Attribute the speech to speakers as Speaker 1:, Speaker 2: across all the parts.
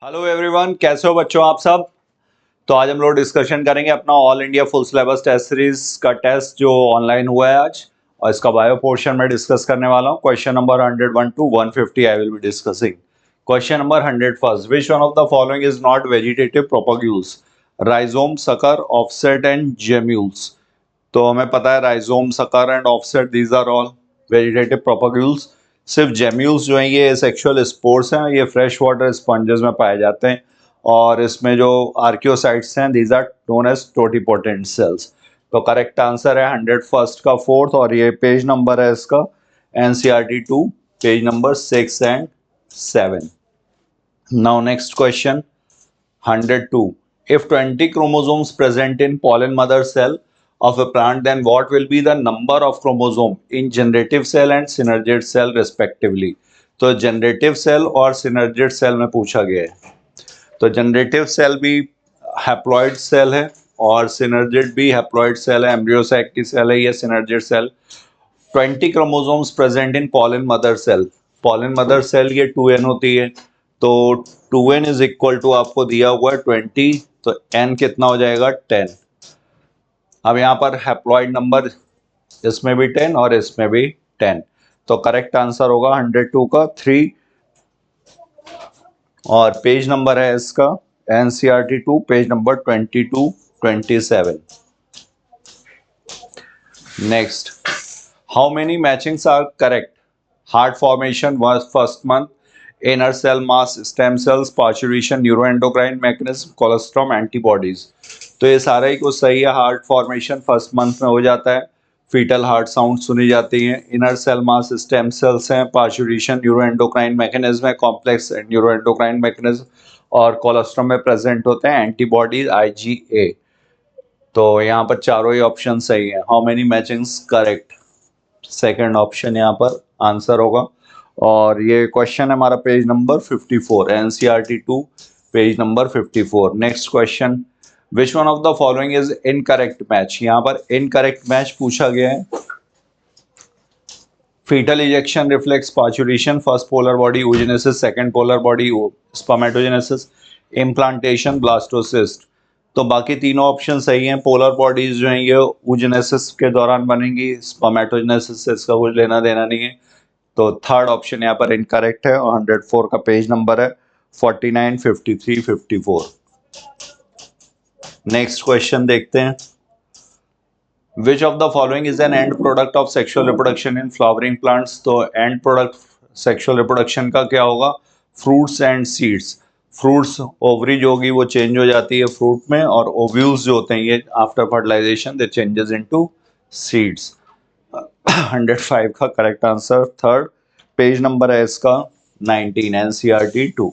Speaker 1: Hello everyone, कैसे हो बच्चों आप सब। तो आज हम लोग डिस्कशन करेंगे अपना all India full syllabus test series का टेस्ट जो ऑनलाइन हुआ है आज, और इसका बायो पोर्शन में डिस्कस करने वाला हूँ। Question number 101 to 150 I will be discussing. Question number 101, which one of the following is not vegetative propagules? Rhizome, sucker, offset and gemmules. तो हमें पता है rhizome, sucker and offset these are all vegetative propagules. सिर्फ gemmules जो हैं ये sexual spores हैं, ये फ्रेश वाटर स्पंजेस में पाए जाते हैं। और इसमें जो आर्कियोसाइट्स हैं these are known as totipotent cells. तो करेक्ट आंसर है 101 का फोर्थ, और ये पेज नंबर है इसका NCERT 2, page number 6 and 7। Now next question 102. If 20 chromosomes present in pollen mother cell of a plant, then what will be the number of chromosome in generative cell and synergid cell respectively? तो generative cell और synergid cell में पूछा गया है। तो generative cell भी haploid cell है और सिनर्जिड भी हैप्लॉइड सेल है, एम्ब्रियोसाइक की सेल है ये synergid cell. 20 chromosomes present in pollen mother cell. Pollen mother cell ये 2n होती है, तो 2n इज इक्वल टू आपको दिया हुआ है 20, तो n कितना हो जाएगा 10। अब यहाँ पर हैप्लॉइड नंबर इसमें भी 10 और इसमें भी 10, तो करेक्ट आंसर होगा 102 का 3। और पेज नंबर है इसका NCERT 2, page number 22 27। Next, how many matchings are correct? Heart formation was first month, inner cell mass, stem cells, parturition, neuroendocrine mechanism, colostrum, antibodies। तो ये सारा ही कुछ सही है। हार्ट फॉर्मेशन फर्स्ट मंथ में हो जाता है, फीटल हार्ट साउंड सुनी जाती हैं, inner cell mass stem cells हैं, पार्चुरेशन न्यूरोएंडोक्राइन मैकेनिज्म है, कॉम्प्लेक्स न्यूरोएंडोक्राइन मैकेनिज्म, और कोलेस्ट्रम में प्रेजेंट होते हैं एंटीबॉडीज IgA। तो यहाँ पर चारों ही ऑप्शन सही है। How many matchings correct, second option यहाँ पर आंसर होगा। और ये क्वेश्चन है हमारा page number 54, NCERT 2, page number 54। Next question, which one of the following is incorrect match? यहाँ पर इनकरेक्ट मैच पूछा गया है। Fetal ejection reflex parturition, first polar body oogenesis, second polar body spermatogenesis, implantation, blastocyst. तो बाकी तीनों option सही हैं। पोलर बॉडीज जो हैं ये oogenesis के दौरान बनेंगी, स्पर्मेटोजेनेसिस से इसका कुछ लेना देना नहीं है। तो थर्ड ऑप्शन यहाँ पर इनकरेक्ट है। और 104 का पेज नंबर है 49 53 54। नेक्स्ट क्वेश्चन देखते हैं, which of the following is an and product of sexual reproduction in flowering plants? तो एंड प्रोडक्ट सेक्सुअल रिप्रोडक्शन का क्या होगा? Fruits and seeds. Fruits ovary जो होगी वो चेंज हो जाती है फ्रूट में, और ओव्यूल्स जो होते हैं ये आफ्टर फर्टिलाइजेशन दे चेंजेस इनटू सीड्स। 105 का correct answer third, page number है इसका 19, NCERT 2।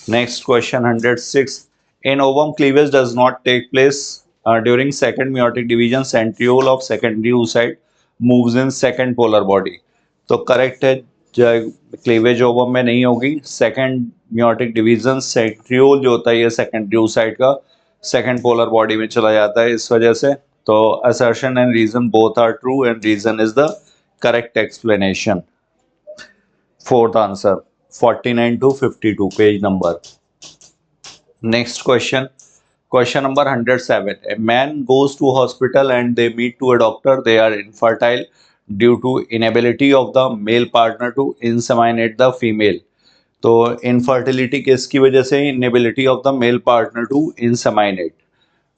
Speaker 1: Next question 106. In ovum, cleavage does not take place during second meiotic division. Centriole of secondary oocyte moves in second polar body. तो correct है, cleavage ovum में नहीं होगी। Second meiotic division centriole जो होता है ये सेकेंडरी oocyte का सेकंड पोलर बॉडी में चला जाता है इस वजह से। तो assertion and reason both are true and reason is the correct explanation. Fourth answer 49 to 52 page number. Next question, question number 107. A man goes to hospital and they meet to a doctor. They are infertile due to inability of the male partner to inseminate the female. तो infertility किसकी वजह से? inability of the male partner to inseminate.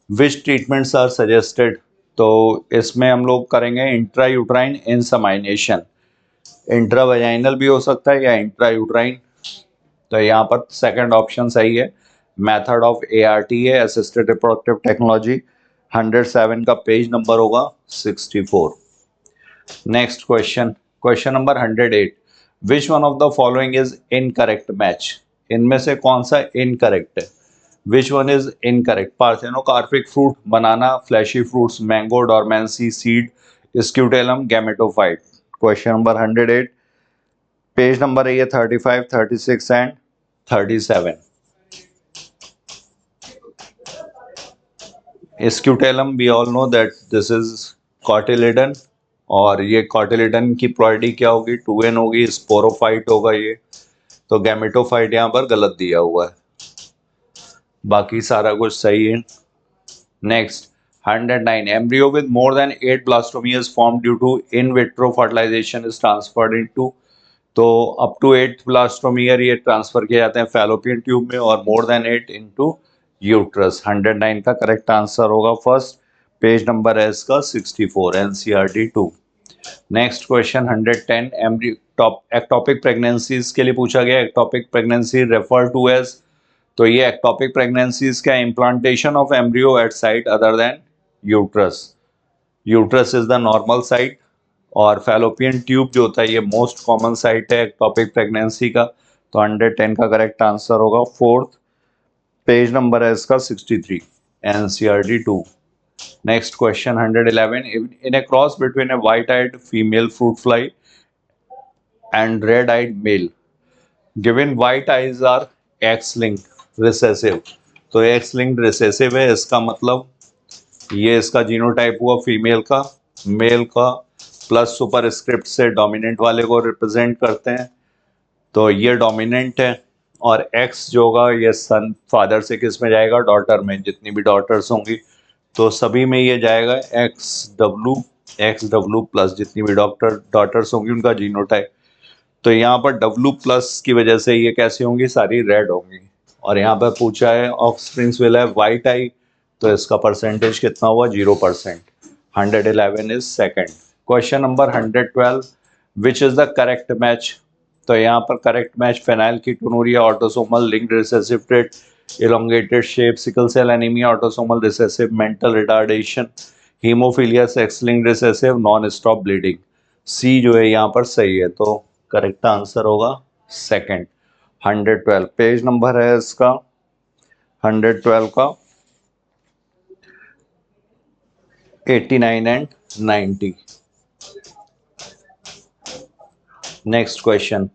Speaker 1: Which treatments are suggested? तो इसमें हम लोग करेंगे intrauterine इंसेमाइनेशन। इंट्रावेजाइनल भी हो सकता है या इंट्रायूट्राइन। तो यहाँ पर सेकंड ऑप्शन सही है। मेथड ऑफ ART है, असिस्टेड रिप्रोडक्टिव टेक्नोलॉजी। 107 का पेज नंबर होगा 64। Next question, question number 108। Which one of the following is incorrect match? इनमें से कौन सा इनकरेक्ट है? Which one is incorrect? Parthenocarpic fruit, banana, fleshy fruits, mango, dormancy, seed, scutellum, gametophyte. Question number 108, page number है ये 35 36 and 37। Scutellum we all know that this is cotyledon, और ये cotyledon की प्लॉइडी क्या होगी? 2n होगी। Sporophyte होगा ये। तो गैमेटोफाइट यहाँ पर गलत दिया हुआ है। बाकी सारा कुछ सही है। Next 109 embryo with more than 8 blastomeres formed due to in vitro fertilization is transferred into, तो अप टू 8 ब्लास्टोमियर ये ट्रांसफर किए जाते हैं फैलोपियन ट्यूब में और मोर देन 8 इनटू यूट्रस। 109 का करेक्ट आंसर होगा फर्स्ट। पेज नंबर है इसका 64 NCERT 2। Next question 110 ectopic pregnancies के लिए पूछा गया। Ectopic pregnancy refer to as, तो ये एक्टोपिक प्रेगनेंसीज का implantation of embryo at site other than uterus. Uterus is the normal site और फैलोपियन ट्यूब जो होता है ये मोस्ट कॉमन साइट है एक्टोपिक प्रेगनेंसी का। तो 110 का करेक्ट आंसर होगा फोर्थ। पेज नंबर है इसका 63 NCERT 2। Next question 111 in a cross between a white eyed female fruit fly and red eyed male given white eyes are X linked recessive. तो X linked recessive है, इसका मतलब ये इसका genotype हुआ female का, मेल का प्लस सुपर स्क्रिप्ट से डोमिनेंट वाले को रिप्रेजेंट करते हैं, तो ये डोमिनेंट है। और एक्स जो होगा ये सन फादर से किस में जाएगा, डॉटर में, जितनी भी डॉटर्स होंगी तो सभी में ये जाएगा एक्स डब्लू प्लस, जितनी भी डॉटर्स होंगी उनका जीनोटाइप। तो यहाँ पर डब्लू प्लस की वजह से ये कैसी होंगी, सारी रेड होंगी। और यहाँ पर पूछा है of springs will have white eye, तो इसका परसेंटेज कितना हुआ, 0%। 111 is second. Question number 112 which is the correct match. तो यहाँ पर correct match phenylketonuria, autosomal linked recessive trait, elongated shape, sickle cell anaemia, autosomal recessive, mental retardation, haemophilia, sex linked recessive, non stop bleeding. C जो है यहाँ पर सही है, तो करेक्ट आंसर होगा सेकंड। 112 पेज नंबर है इसका 112 का 89 and 90। Next question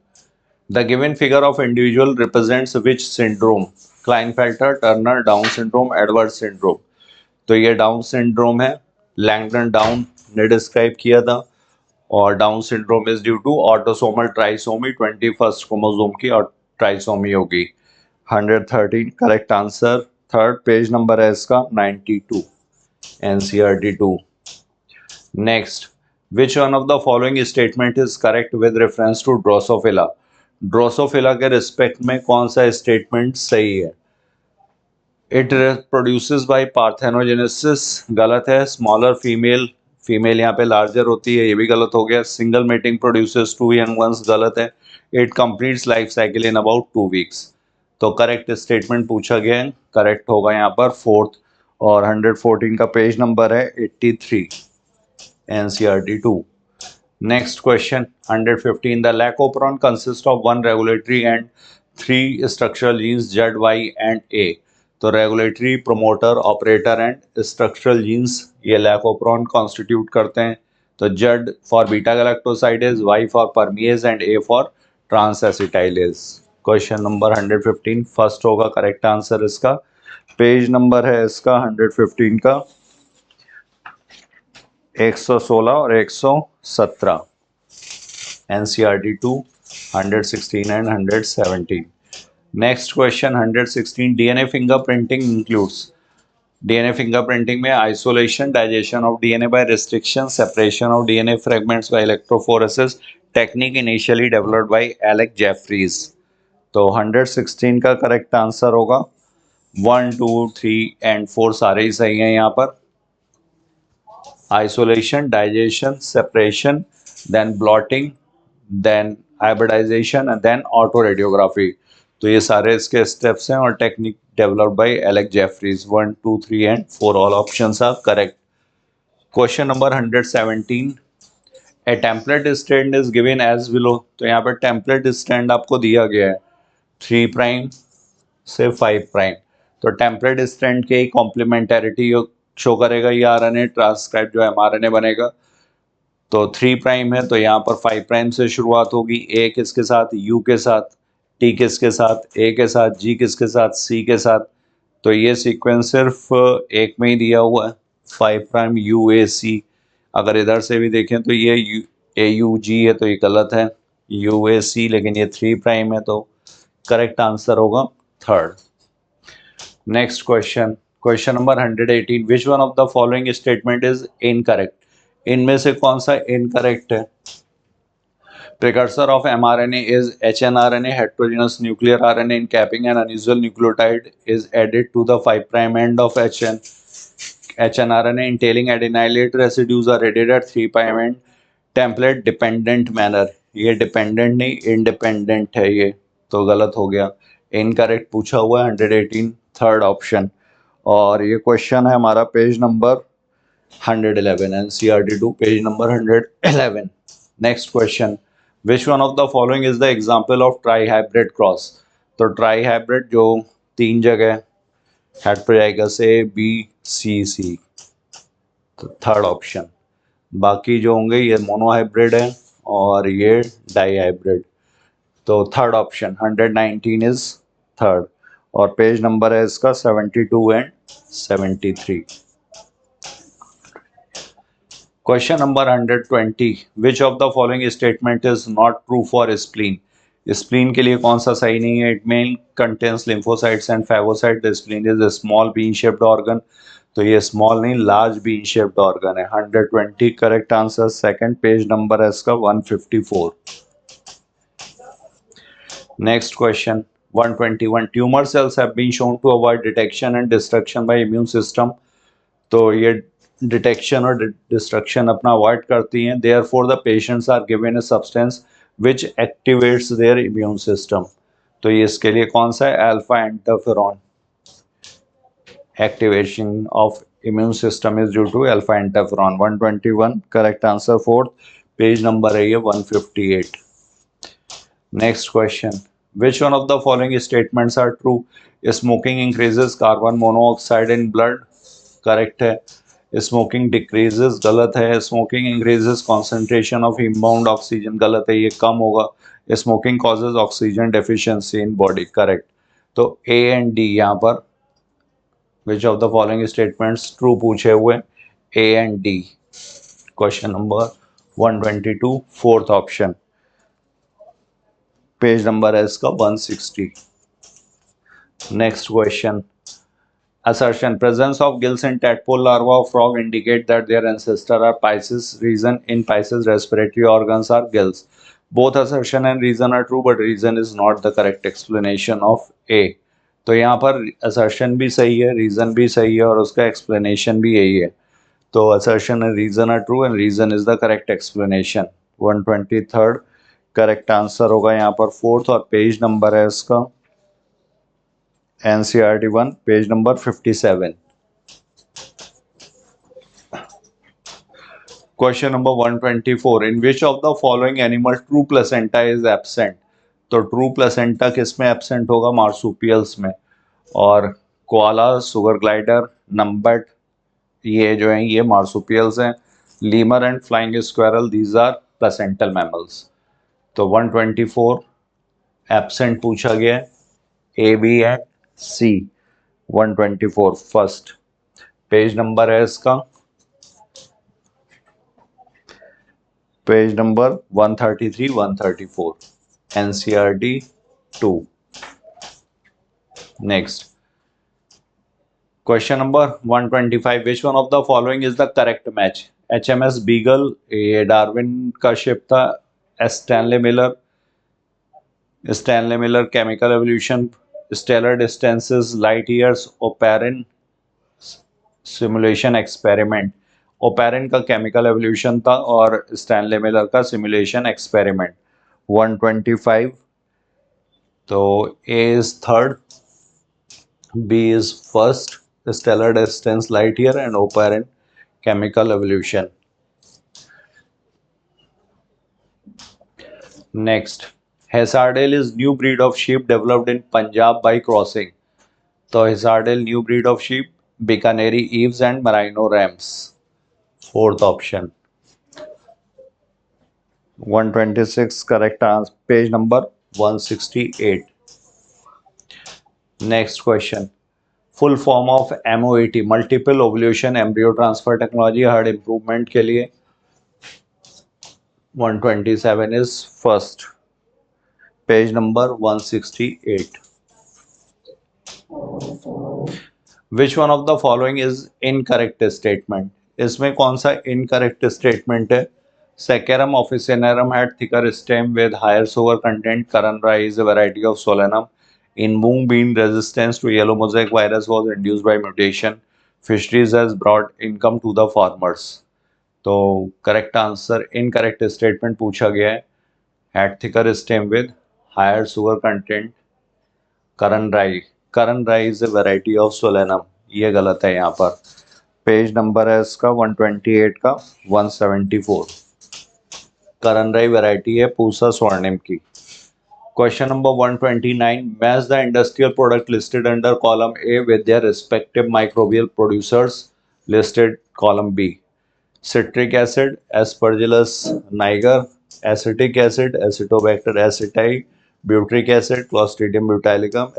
Speaker 1: the given figure of individual represents which syndrome, Klinefelter, Turner, Down syndrome, Edward syndrome. तो ये डाउन सिंड्रोम है, लैंगडन डाउन ने डिस्क्राइब किया था। और Down syndrome is due to autosomal trisomy, 21st chromosome की और trisomy होगी। 113 correct answer. Third page number है इसका 92 NCERT 2। Next which one of the following statement is correct with reference to Drosophila. Drosophila के respect में कौन सा statement सही है। इट प्रोड्यूसेस बाय पार्थेनोजेनेसिस, गलत है। स्मॉलर फीमेल, फीमेल यहाँ पे लार्जर होती है, ये भी गलत हो गया। Single mating produces 2 young ones, गलत है। It completes life cycle in about 2 weeks. तो करेक्ट स्टेटमेंट पूछा गया है, करेक्ट होगा यहाँ पर फोर्थ। और 114 का पेज नंबर है 83 NCERT 2। Next question 115 the lac operon consist of 1 regulatory and 3 structural genes Z Y and A. तो regulatory, promoter, operator and structural genes ये लैकोप्रोन कॉन्स्टिट्यूट करते हैं। तो Z for beta galactosidase, Y for permease and A for transacetylase. Question number 115 first होगा correct answer इसका। Page number है इसका 115 का 116 और 117 NCERT 2 116 and 117। Next question 116 DNA fingerprinting includes. DNA fingerprinting में isolation, digestion of DNA by restriction, separation of DNA fragments by electrophoresis, technique initially developed by Alec Jeffreys. तो 116 का correct answer होगा 1, 2, 3 and 4 सारे ही सही हैं यहाँ पर। Isolation, digestion, separation, then blotting, then hybridization and then auto radiography. तो ये सारे इसके स्टेप्स हैं और technique developed by Alec Jeffreys. 1, 2, 3 and 4 all options are correct. Question number 117 a template strand is given as below. तो यहाँ पर template stand आपको दिया गया है 3 प्राइम से 5 प्राइम। तो टेम्पलेट स्टैंड के कॉम्प्लीमेंटेरिटी शो करेगा ये आरएनए, ट्रांसक्राइब जो एमआरएनए बनेगा। तो 3 प्राइम है तो यहाँ पर 5 प्राइम से शुरुआत होगी। ए किसके साथ, यू के साथ, टी किसके साथ, ए के साथ, जी किसके साथ, सी के साथ। तो ये सीक्वेंस सिर्फ एक में ही दिया हुआ है 5 प्राइम यू ए सी। अगर इधर से भी देखें तो ये ए यू जी है तो ये गलत है, यू ए सी, लेकिन ये 3 प्राइम है तो करेक्ट आंसर होगा third. Next question, question number 118, which one of the following statement is incorrect? इनमें से कौन सा इनकरेक्ट है? Precursor of mRNA is hnRNA, heterogeneous nuclear RNA in capping an unusual nucleotide is added to the 5' end of hnRNA entailing adenylate residues are added at 3' end template dependent manner. ये dependent नहीं independent है, ये तो गलत हो गया, incorrect पूछा हुआ है 118 थर्ड ऑप्शन। और ये क्वेश्चन है हमारा page number 111, NCERT 2 page number 111। Next question, which one of the following is the example of try hybrid cross? तो ट्राई हाइब्रिड जो 3 जगह heterozygous A B C C, तो थर्ड ऑप्शन। बाकी जो होंगे ये मोनो हाइब्रिड है और ये डाई हाइब्रिड, तो थर्ड ऑप्शन 119 इज थर्ड। और पेज नंबर है इसका 72 and 73। Question number 120, which of the following statement is not true for spleen? Spleen के लिए कौन सा सही नहीं है? It main contains lymphocytes and phagocyte, the spleen is a small bean shaped organ, तो ये स्मॉल नहीं लार्ज बीन शेप्ड ऑर्गन है। 120 correct answer, second, page number है इसका 154। Next question 121, tumour cells have been shown to avoid detection and destruction by immune system, तो ये detection और destruction अपना अवॉइड करती हैं। Therefore the patients are given a substance which activates their immune system, तो ये इसके लिए कौन सा है? Alpha interferon, activation of immune system is due to alpha interferon. 121 correct answer, fourth, page number है ये 158। Next question, which one of the following statements are true? Smoking increases carbon monoxide in blood, correct है। Smoking decreases, गलत है। Smoking increases concentration of inbound oxygen, गलत है, ये कम होगा। Smoking causes oxygen deficiency in body, correct. तो A and D यहाँ पर, which of the following statements true पूछे हुए, A and D. Question number 122 fourth option, page number है इसका 160। Next question, assertion, presence of gills in tadpole larva of frog indicate that their ancestor are Pisces. Reason, in Pisces respiratory organs are gills. Both assertion and reason are true, but reason is not the correct explanation of A. तो यहाँ पर assertion भी सही है, reason भी सही है और उसका explanation भी यही है। तो assertion and reason are true and reason is the correct explanation। 123rd correct answer होगा यहाँ पर फोर्थ, और पेज नंबर है इसका NCERT 1 page number 57। Question number 124, in which of the following animal true placenta is absent? तो true placenta किस में absent होगा? मार्सुपियल्स में। और कोआला, सुगर ग्लाइडर, नंबट, ये जो हैं ये मार्सुपियल्स हैं। Lemur and flying squirrel, these are placental mammals. तो 124 एब्सेंट पूछा गया है, A B and C. 124 first, page number है इसका page number 133 134, NCERT 2। Next question number 125, which one of the following is the correct match? HMS Beagle, ये Darwin का ship था। Stanley Miller chemical evolution, stellar distances, light years, Oparin simulation experiment. Oparin का chemical evolution था और Stanley Miller का simulation experiment. 125, तो A is third, B is first, stellar distance, light year and Oparin chemical evolution. Next, Hazardale is new breed of sheep developed in Punjab by crossing, तो Hazardale new breed of sheep, Bikaneri ewes and merino rams, fourth option. 126 correct answer, page number 168। Next question, full form of MOET, multiple ovulation embryo transfer technology, herd improvement के लिए। 127 is first, page number 168। Which one of the following is incorrect statement? इसमें कौन सा incorrect statement है? Saccharum officinarum had thicker stem with higher sugar content. Karanrai is a variety of Solanum. In mung bean, resistance to yellow mosaic virus was induced by mutation. Fisheries has brought income to the farmers. तो correct answer incorrect statement पूछा गया है, had thicker stem with higher sugar content. Karanrai, Karanrai is a variety of Solanum. ये गलत है यहाँ पर. Page number है इसका 128 का 174. करनराई वैरायटी है पूसा स्वर्णिम की. Question number 129. Match the industrial product listed under column A with their respective microbial producers listed column B. Citric acid Aspergillus niger, acetic acid Acetobacter aceti, butyric acid Clostridium butylicum,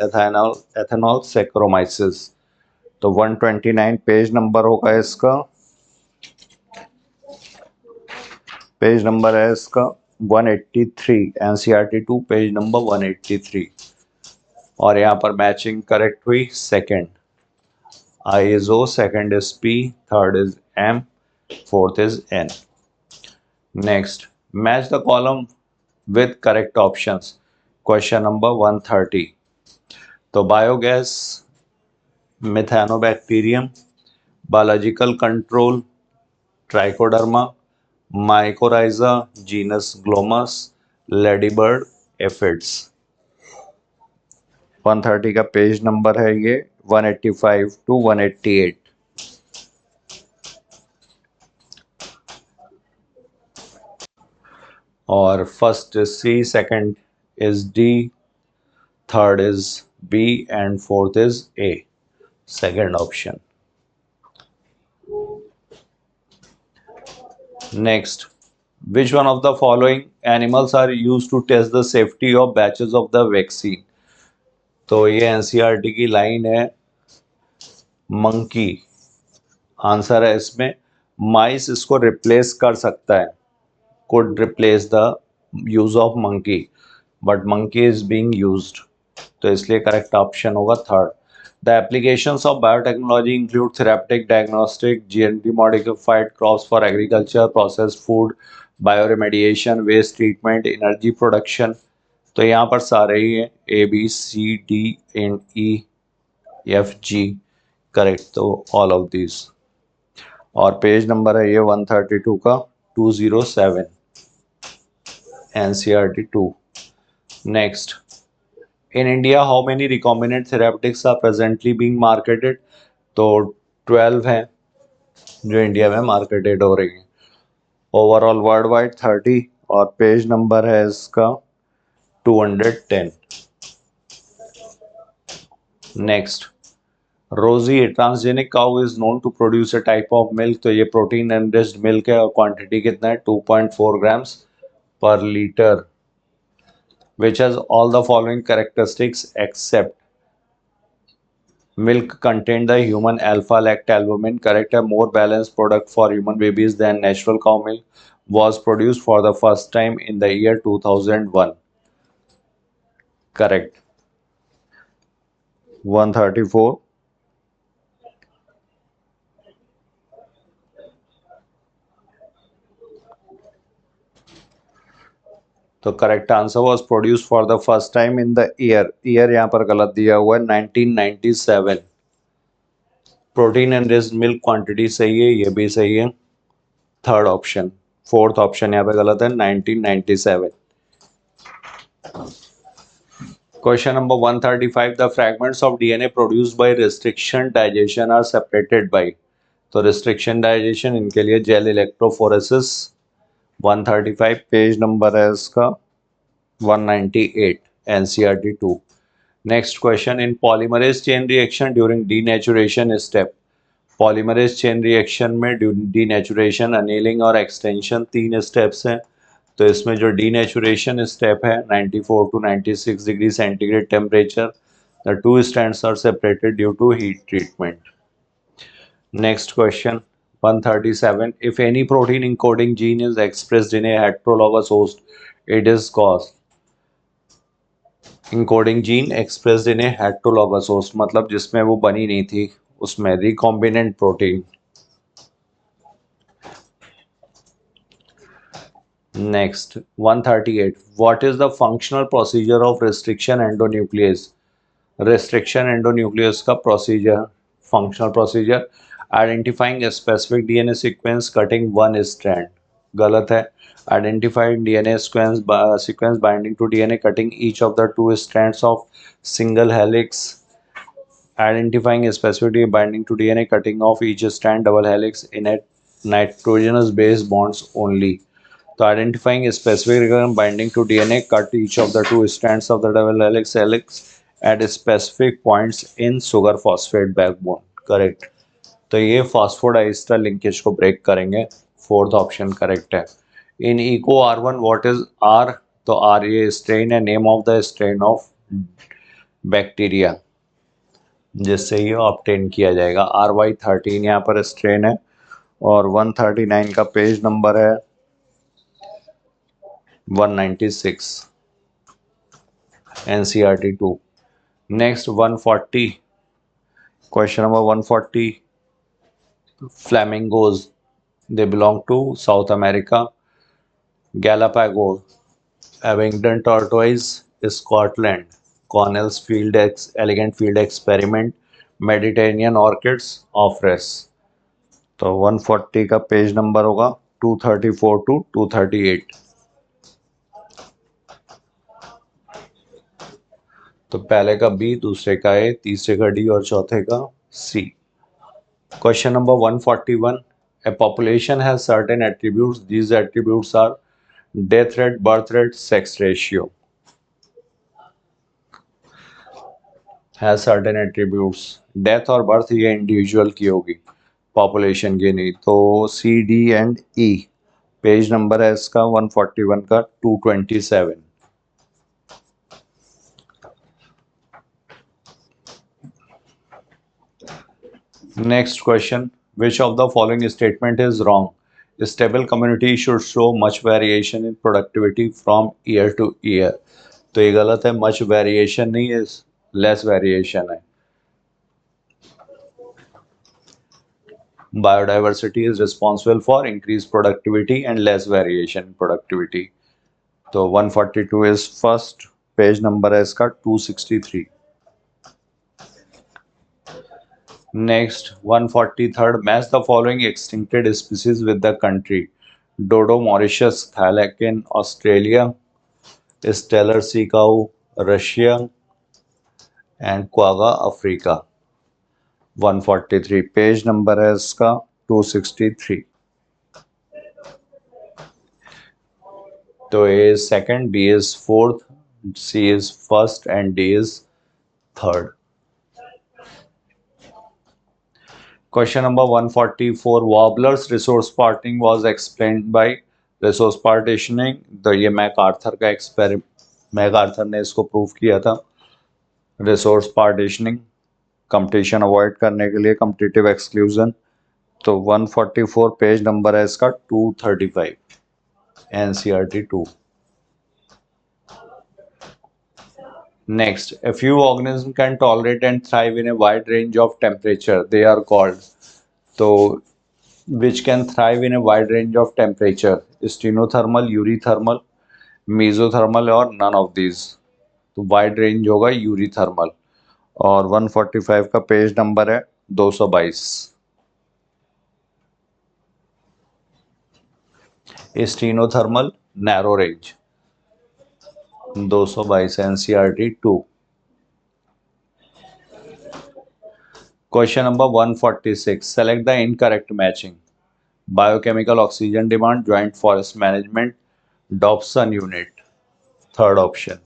Speaker 1: ethanol Saccharomyces. तो 129 page number होगा इसका, page number है इसका 183. NCERT 2 page number 183. और यहाँ पर matching correct हुई. Second I is O, second is P, third is M, fourth is N. Next, match the column with correct options. Question number 130. तो biogas, Methanobacterium, biological control, Trichoderma, mycorrhiza, genus Glomus, ladybird, aphids. 130 का page number है ये 185 to 188. और first is C, second is D, third is B and fourth is A, second option. Next, which one of the following animals are used to test the safety of batches of the vaccine? तो ये NCERT की line है. Monkey answer है इसमें. माइस इसको replace कर सकता है, could replace the use of monkey, but monkey is being used. तो इसलिए करेक्ट ऑप्शन होगा third. The applications of biotechnology include therapeutic, diagnostic, GMP modified crops for agriculture, processed food, bioremediation, waste treatment, energy production. तो यहाँ पर सारे ही हैं A, B, C, D and E, F, G. Correct, तो all of these. और page number है ये 132 का 207. NCERT 2. Next. In India, how many recombinant therapeutics are presently being marketed? तो 12 हैं जो इंडिया में मार्केटेड हो रही हैं. Overall world wide 30. और पेज नंबर है इसका 210. Next, Rosie, transgenic cow is known to produce a type of milk. तो ये प्रोटीन एनरिच्ड मिल्क है और क्वांटिटी कितना है 2.4 grams per liter. Which has all the following characteristics except milk contained the human alpha-lactalbumin. Correct. A more balanced product for human babies than natural cow milk was produced for the first time in the year 2001. Correct. 134. तो correct answer was produce for the first time in the year यहाँ पर गलत दिया हुआ है 1997. Protein and rich milk quantity सही है, ये भी सही है. थर्ड ऑप्शन, फोर्थ ऑप्शन यहाँ पे गलत है 1997. Question number 135. The fragments of DNA produced by restriction digestion are separated by. तो रिस्ट्रिक्शन डाइजेशन, इनके लिए जेल इलेक्ट्रोफोरेसिस. 135 पेज नंबर है इसका 198. NCERT 2. Next question. In polymerase chain reaction during denaturation step. Polymerase chain reaction में denaturation, annealing और extension 3 steps हैं. तो इसमें जो डीनेचुरेशन स्टेप है 94 to 96 degree centigrade temperature. The two strands are separated due to heat treatment. Next question 137. If any protein encoding gene is expressed in a heterologous host, it is called. Encoding gene expressed in a heterologous host, मतलब जिसमें वो बनी नहीं थी, उसमें recombinant protein. Next 138, what is the functional procedure of restriction endonuclease? Restriction endonuclease का procedure, functional procedure, identifying a specific DNA sequence, cutting one strand. गलत है। Identifying DNA sequence binding to DNA, cutting each of the two strands of single helix, identifying a specific binding to DNA, cutting off each strand, double helix in a nitrogenous base bonds only. So identifying a specific binding to DNA, cut each of the two strands of the double helix at specific points in sugar phosphate backbone. Correct. तो ये phosphodiester linkage को break करेंगे, fourth option correct है। In Eco R1 what is R? तो R ये strain है, name of the strain of bacteria जिससे ये ऑब्टेन किया जाएगा। RY13 यहाँ पर स्ट्रेन है, और 139 का पेज नंबर है 196, NCERT 2। Next 140, question number 140, flamingos, they belong to South America, Galapagos, Abingdon tortoise, Scotland, Connell's field elegant field experiment, Mediterranean orchids, Ophrys. तो 140 का पेज नंबर होगा 234 टू 238। तो पहले का बी, दूसरे का ए, तीसरे का डी और चौथे का C. Question number 141, a population has certain attributes, these attributes are death rate, birth rate, sex ratio. Has certain attributes, death और बर्थ ये इंडिविजुअल की होगी, पॉपुलेशन की नहीं। तो C, D and E. Page number है इसका 141 का 227। Next question, which of the following statement is wrong? A stable community should show much variation in productivity from year to year. तो ये गलत है, much variation नहीं है, less variation है। Biodiversity is responsible for increased productivity and less variation in productivity. तो 142 is first, page number है इसका 263। Next 143rd, match the following extincted species with the country: Dodo Mauritius, Thylacine Australia, Stellar sea cow Russia, and Quagga Africa। 143, page number है इसका 263। तो A is second, B is fourth, C is first and D is third। Question number 144, Wobbler's resource parting was explained by resource partitioning। तो ये MacArthur का MacArthur ने इसको prove किया था, रिसोर्स पार्टीशनिंग, कंपटीशन अवॉइड करने के लिए, कम्पिटिटिव एक्सक्लूजन। तो 144 पेज नंबर है इसका 235, NCERT 2। Next, a few organisms can tolerate and thrive in a wide range of temperature. They are called, तो which can thrive in a wide range of temperature: stenothermal, eurythermal, mesothermal और none of these। तो wide range होगा eurythermal। और 145 का page number है 222। Stenothermal narrow range 222, NCERT 2। Question number 146, select the incorrect matching: biochemical oxygen demand, joint forest management, Dobson unit। Third option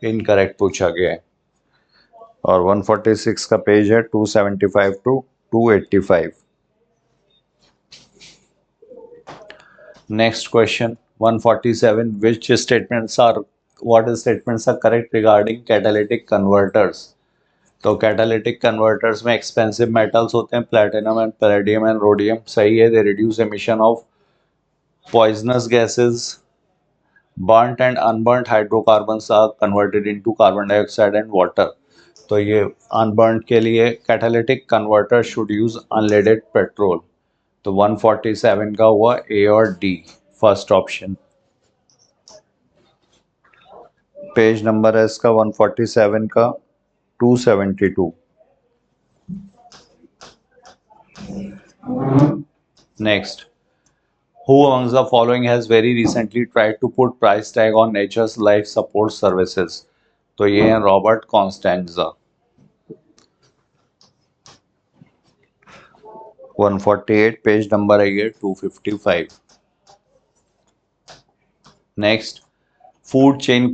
Speaker 1: incorrect पूछा गया है। और 146 का पेज है 275 to 285। Next question 147, which statements are what statements are correct regarding catalytic converters? तो catalytic converters में expensive metals होते हैं, platinum and palladium and rhodium. सही है, they reduce emission of poisonous gases, burnt and unburnt hydrocarbons are converted into carbon dioxide and water. तो ये unburnt के लिए catalytic converter should use unleaded petrol. तो 147 का हुआ A और D first option. Page number है इसका 147 का 272. Next, who amongst the following has very recently tried to put price tag on nature's life support services? तो ये है रॉबर्ट कॉन्स्टेंजा. 148 पेज नंबर है ये 255. Next, food chain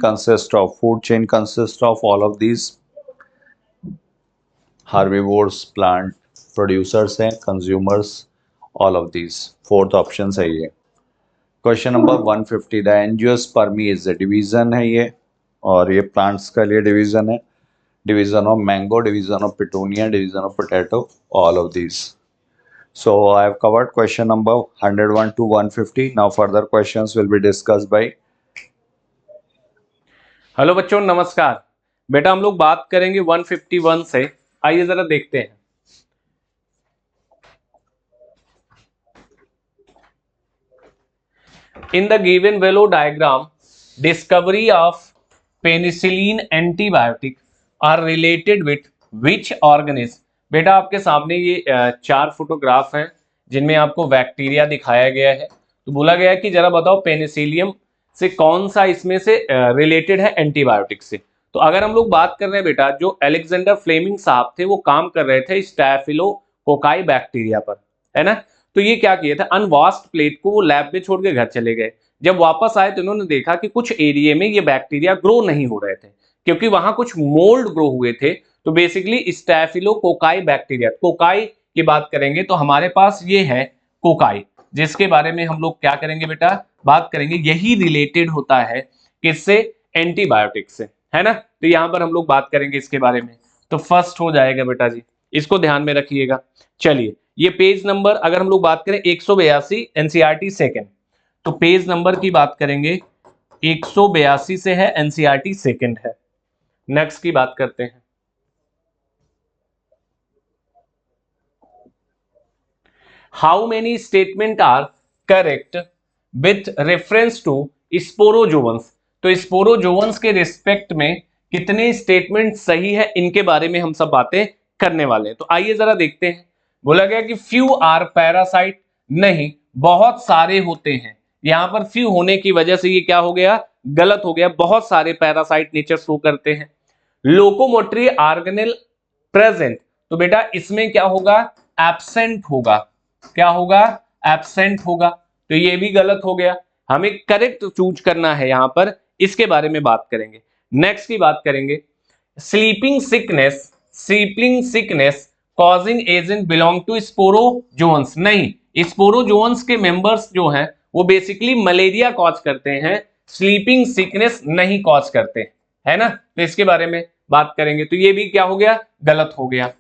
Speaker 1: consists of all of these herbivores, plant producers हैं, consumers, all of these. Fourth option है ये. Question number 150, the angiospermae is the division है ये, और ये प्लांट्स का लिए डिवीजन है. Division of mango, division of petunia, division of potato, all of these. So I have covered question number 101 to 150. Now further questions will be discussed by.
Speaker 2: Hello बच्चों, नमस्कार. बेटा हम लोग बात करेंगे 151 से. आइए जरा देखते हैं. In the given Venn diagram, discovery of penicillin antibiotic are related with which organism? बेटा आपके सामने ये 4 फोटोग्राफ हैं जिनमें आपको बैक्टीरिया दिखाया गया है. तो बोला गया है कि जरा बताओ पेनिसिलियम से कौन सा इसमें से रिलेटेड है एंटीबायोटिक से. तो अगर हम लोग बात कर रहे हैं बेटा, जो अलेक्जेंडर फ्लेमिंग साहब थे वो काम कर रहे थे स्टैफिलोकोकाई बैक्टीरिया पर, है ना. तो ये क्या किया था, अनवास्ट प्लेट को वो लैब में छोड़ के घर चले गए. जब वापस आए तो इन्होंने देखा कि कुछ एरिया में ये बैक्टीरिया ग्रो नहीं हो रहे थे क्योंकि वहां कुछ मोल्ड ग्रो हुए थे. तो बेसिकली स्टैफिलोकोकाई बैक्टीरिया, कोकाई की बात करेंगे तो हमारे पास ये है कोकाई, जिसके बारे में हम लोग क्या करेंगे बेटा, बात करेंगे. यही रिलेटेड होता है किससे, एंटीबायोटिक से, है ना. तो यहां पर हम लोग बात करेंगे इसके बारे में. तो फर्स्ट हो जाएगा बेटा जी, इसको ध्यान में रखिएगा. चलिए, ये पेज नंबर अगर हम लोग बात करें 182 एनसीईआरटी सेकंड, तो पेज नंबर की बात करेंगे 182 से है, एनसीईआरटी सेकंड है. नेक्स्ट की बात करते हैं. How many statement are correct with reference to sporozoans? तो स्पोरोजोवंस के रिस्पेक्ट में कितने स्टेटमेंट सही है, इनके बारे में हम सब बातें करने वाले हैं. तो आइए जरा देखते हैं. बोला गया कि फ्यू आर पैरासाइट, नहीं, बहुत सारे होते हैं. यहां पर फ्यू होने की वजह से ये क्या हो गया, गलत हो गया. बहुत सारे पैरासाइट नेचर शो करते हैं. लोकोमोटरी ऑर्गेनेल प्रेजेंट, तो बेटा इसमें क्या होगा, एब्सेंट होगा. क्या होगा, एब्सेंट होगा. तो ये भी गलत हो गया. हमें करेक्ट चूज करना है यहां पर, इसके बारे में बात करेंगे. नेक्स्ट की बात करेंगे. Sleeping sickness causing agent belong to sporozoans, नहीं, स्पोरोजोन्स के मेंबर्स जो हैं वो बेसिकली मलेरिया कॉज करते हैं, स्लीपिंग सिकनेस नहीं कॉज करते, है ना. तो इसके बारे में बात करेंगे. तो ये भी क्या हो गया, गलत हो गया.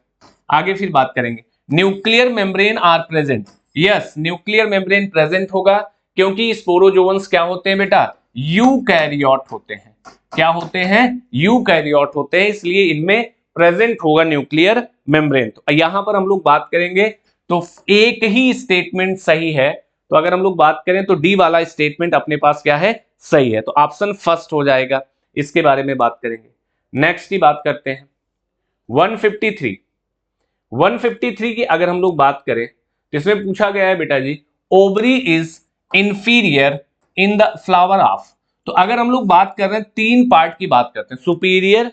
Speaker 2: आगे फिर बात करेंगे. Nuclear membrane are present, yes, nuclear membrane present होगा क्योंकि स्पोरोजोन्स क्या होते हैं बेटा, यूकैरियोट होते हैं. क्या होते हैं, यूकैरियोट होते हैं, इसलिए इनमें प्रेजेंट होगा न्यूक्लियर मेम्ब्रेन. तो यहां पर हम लोग बात करेंगे तो एक ही स्टेटमेंट सही है. तो अगर हम लोग बात करें तो डी वाला स्टेटमेंट अपने पास क्या है, सही है. तो ऑप्शन फर्स्ट हो जाएगा. इसके बारे में बात करेंगे. नेक्स्ट की बात करते हैं 153 की अगर हम लोग बात करें तो इसमें पूछा गया है बेटा जी, ovary is inferior in the flower of. तो अगर हम लोग बात कर रहे हैं 3 पार्ट की बात करते हैं, superior,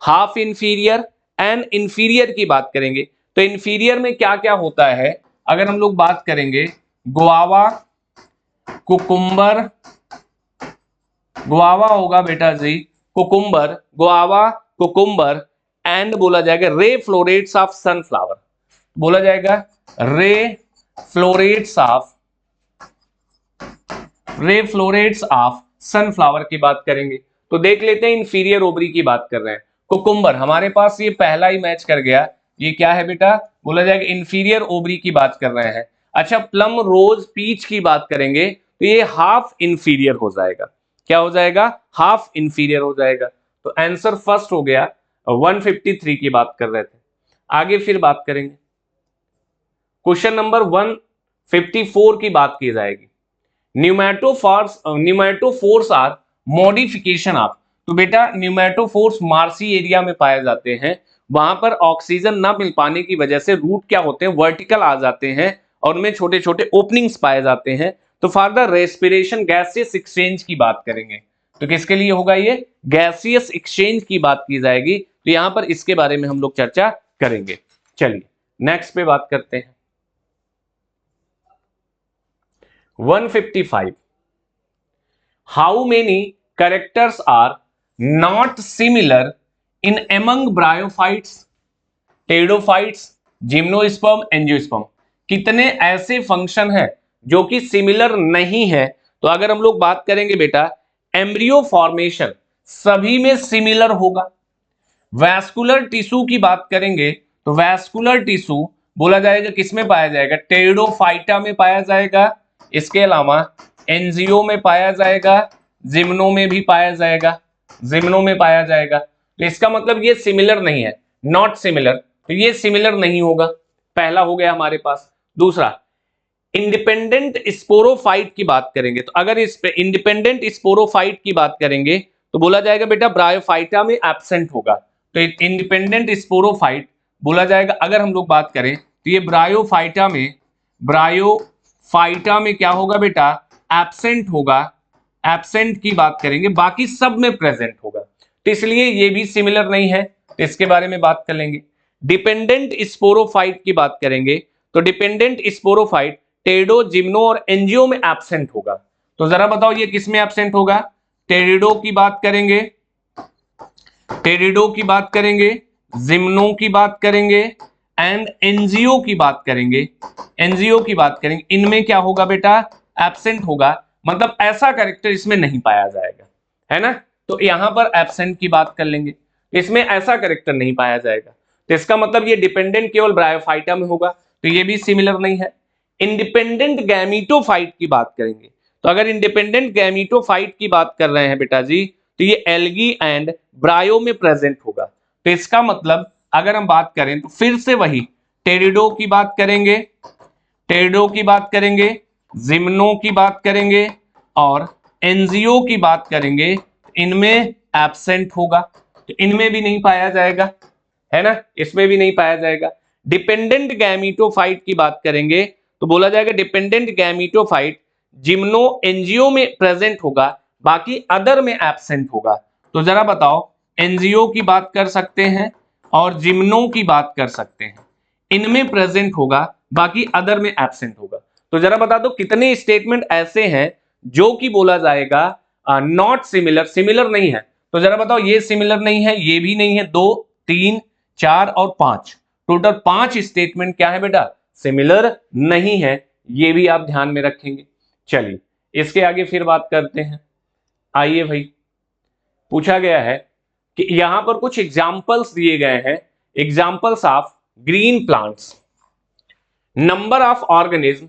Speaker 2: half inferior and inferior की बात करेंगे. तो इंफीरियर में क्या क्या होता है, अगर हम लोग बात करेंगे गुआवा, कुकुम्बर, गुआवा होगा बेटा जी, कुकुम्बर, गुआवा, कुकुम्बर एंड बोला जाएगा रे फ्लोरेट्स ऑफ सनफ्लावर. बोला जाएगा रे फ्लोरेट्स ऑफ सनफ्लावर की बात करेंगे. तो देख लेते हैं, इंफीरियर ओवरी की बात कर रहे हैं. कुकुम्बर हमारे पास ये पहला ही मैच कर गया. ये क्या है बेटा, बोला जाएगा इंफीरियर ओवरी की बात कर रहे हैं. अच्छा, प्लम, रोज, पीच की बात करेंगे तो ये हाफ इंफीरियर हो जाएगा. क्या हो जाएगा, हाफ इंफीरियर हो जाएगा। तो आंसर फर्स्ट हो गया, 153 की बात कर रहे थे। आगे फिर बात करेंगे, क्वेश्चन नंबर 154 की बात की जाएगी। न्यूमैटोफोर्स आर मॉडिफिकेशन ऑफ, तो बेटा न्यूमैटोफोर्स मार्सी एरिया में पाए जाते हैं, वहां पर ऑक्सीजन ना मिल पाने की वजह से रूट क्या होते हैं, वर्टिकल आ जाते हैं और उनमें छोटे छोटे ओपनिंग्स पाए जाते हैं। तो for the respiration gaseous exchange की बात करेंगे, तो किसके लिए होगा, ये गैसियस एक्सचेंज की बात की जाएगी। तो यहां पर इसके बारे में हम लोग चर्चा करेंगे। चलिए नेक्स्ट पे बात करते हैं, 155, how many characters are not similar in among bryophytes, pteridophytes, gymnosperm, angiosperm, कितने ऐसे फंक्शन हैं जो कि सिमिलर नहीं है। तो अगर हम लोग बात करेंगे बेटा, एम्ब्रियो फॉर्मेशन सभी में सिमिलर होगा। वैस्कुलर टिश्यू की बात करेंगे तो वैस्कुलर टिश्यू बोला जाएगा किसमें पाया जाएगा, टेरिडोफाइटा में पाया जाएगा। इसके अलावा एंजियो में पाया जाएगा, जिम्नो में भी पाया जाएगा, जिम्नो में पाया जाएगा। तो इसका मतलब ये सिमिलर नहीं है, नॉट सिमिलर, तो ये सिमिलर नहीं होगा, पहला हो गया हमारे पास। दूसरा, इंडिपेंडेंट स्पोरोफाइट की बात करेंगे, तो अगर इस पे इंडिपेंडेंट स्पोरोफाइट की बात करेंगे तो बोला जाएगा बेटा ब्रायोफाइटा में एब्सेंट होगा। तो इंडिपेंडेंट स्पोरोफाइट बोला जाएगा, अगर हम लोग बात करें तो ये ब्रायोफाइटा में क्या होगा बेटा, एब्सेंट होगा। एब्सेंट की बात करेंगे, बाकी सब में प्रेजेंट होगा, तो इसलिए ये भी सिमिलर नहीं है, तो इसके बारे में बात कर लेंगे। डिपेंडेंट स्पोरोफाइट की बात करेंगे तो डिपेंडेंट स्पोरोफाइट टेरिडो, जिम्नो और एंजियो में एब्सेंट होगा। तो जरा बताओ ये किस में एब्सेंट होगा, टेरिडो की बात करेंगे, टेरिडो की बात करेंगे, जिम्नो की बात करेंगे एंड एंजियो की बात करेंगे, एंजियो की बात करेंगे, इनमें क्या होगा बेटा, एब्सेंट होगा, मतलब ऐसा कैरेक्टर इसमें नहीं पाया जाएगा, है ना। तो यहां पर एब्सेंट की बात कर लेंगे, इसमें ऐसा कैरेक्टर नहीं पाया जाएगा, तो इसका मतलब ये डिपेंडेंट केवल ब्रायोफाइटा में होगा, तो ये भी सिमिलर नहीं है। इंडिपेंडेंट गैमीटोफाइट की बात करेंगे, तो अगर इंडिपेंडेंट गैमीटोफाइट की बात कर रहे हैं बेटा जी, तो ये एल्गी एंड ब्रायो में प्रेजेंट होगा। तो इसका मतलब अगर हम बात करें तो फिर से वही टेरिडो की बात करेंगे, टेरिडो की बात करेंगे, जिम्नो की बात करेंगे और एंजियो की बात करेंगे, इनमें एब्सेंट होगा, तो इनमें भी नहीं पाया जाएगा, है ना, इसमें भी नहीं पाया जाएगा। डिपेंडेंट गैमीटोफाइट की बात करेंगे तो बोला जाएगा डिपेंडेंट गैमीटोफाइट जिम्नो एंजियो में प्रेजेंट होगा, बाकी अदर में एब्सेंट होगा। तो जरा बताओ, एंजियो की बात कर सकते हैं और जिम्नो की बात कर सकते हैं, इनमें प्रेजेंट होगा, बाकी अदर में एब्सेंट होगा। तो जरा बता दो कितने स्टेटमेंट ऐसे हैं जो कि बोला जाएगा नॉट सिमिलर, सिमिलर नहीं है। तो जरा बताओ, ये सिमिलर नहीं है, ये भी नहीं है, 2, 3, 4 और 5, टोटल 5 स्टेटमेंट क्या है बेटा, सिमिलर नहीं है, ये भी आप ध्यान में रखेंगे। चलिए इसके आगे फिर बात करते हैं। आइए भाई, पूछा गया है कि यहां पर कुछ एग्जाम्पल्स दिए गए हैं, examples of green plants, number of organism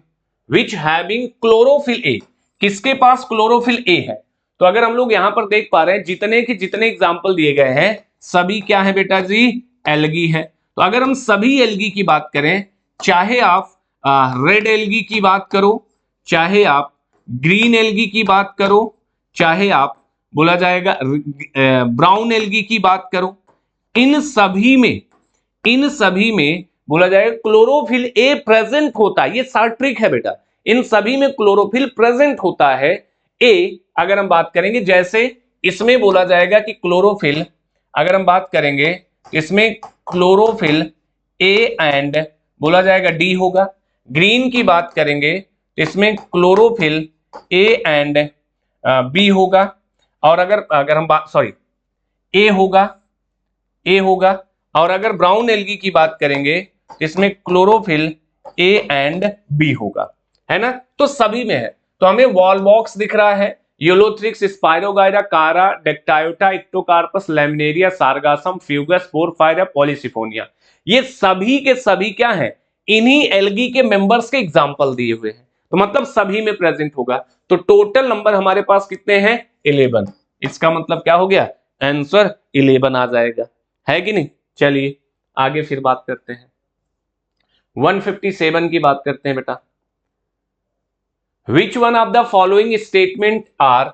Speaker 2: which having chlorophyll A, किसके पास क्लोरोफिल ए है। तो अगर हम लोग यहां पर देख पा रहे हैं जितने के जितने एग्जाम्पल दिए गए हैं सभी क्या है बेटा जी, एल्गी है। तो अगर हम सभी एल्गी की बात करें, चाहे आप रेड एल्गी की बात करो, चाहे आप ग्रीन एल्गी की बात करो, चाहे आप बोला जाएगा ब्राउन एल्गी की बात करो, इन सभी में बोला जाएगा क्लोरोफिल ए प्रेजेंट होता है, ये सार्ट ट्रिक है बेटा, इन सभी में क्लोरोफिल प्रेजेंट होता है। ए अगर हम बात करेंगे, जैसे इसमें बोला जाएगा कि क्लोरोफिल, अगर हम बात करेंगे इसमें क्लोरोफिल ए एंड बोला जाएगा डी होगा। ग्रीन की बात करेंगे तो इसमें क्लोरोफिल ए एंड बी होगा, और अगर हम बात ए होगा, और अगर ब्राउन एल्गी की बात करेंगे तो इसमें क्लोरोफिल ए एंड बी होगा, है ना। तो सभी में है, तो हमें वॉलवॉक्स दिख रहा है, यूलोथ्रिक्स, स्पाइरोगाइरा, कारा, डेक्टायोटा, इक्टोकार्पस, लैमिनेरिया, सारगासम, फ्यूगस, पोरफायरा, पॉलीसिफोनिया, ये सभी के सभी क्या हैं, इन्हीं एल्गी के मेंबर्स के एग्जाम्पल दिए हुए हैं, तो मतलब सभी में प्रेजेंट होगा। तो टोटल नंबर हमारे पास कितने हैं, 11। इसका मतलब क्या हो गया, आंसर 11 आ जाएगा, है कि नहीं। चलिए आगे फिर बात करते हैं, 157 की बात करते हैं बेटा। Which one of the following statement are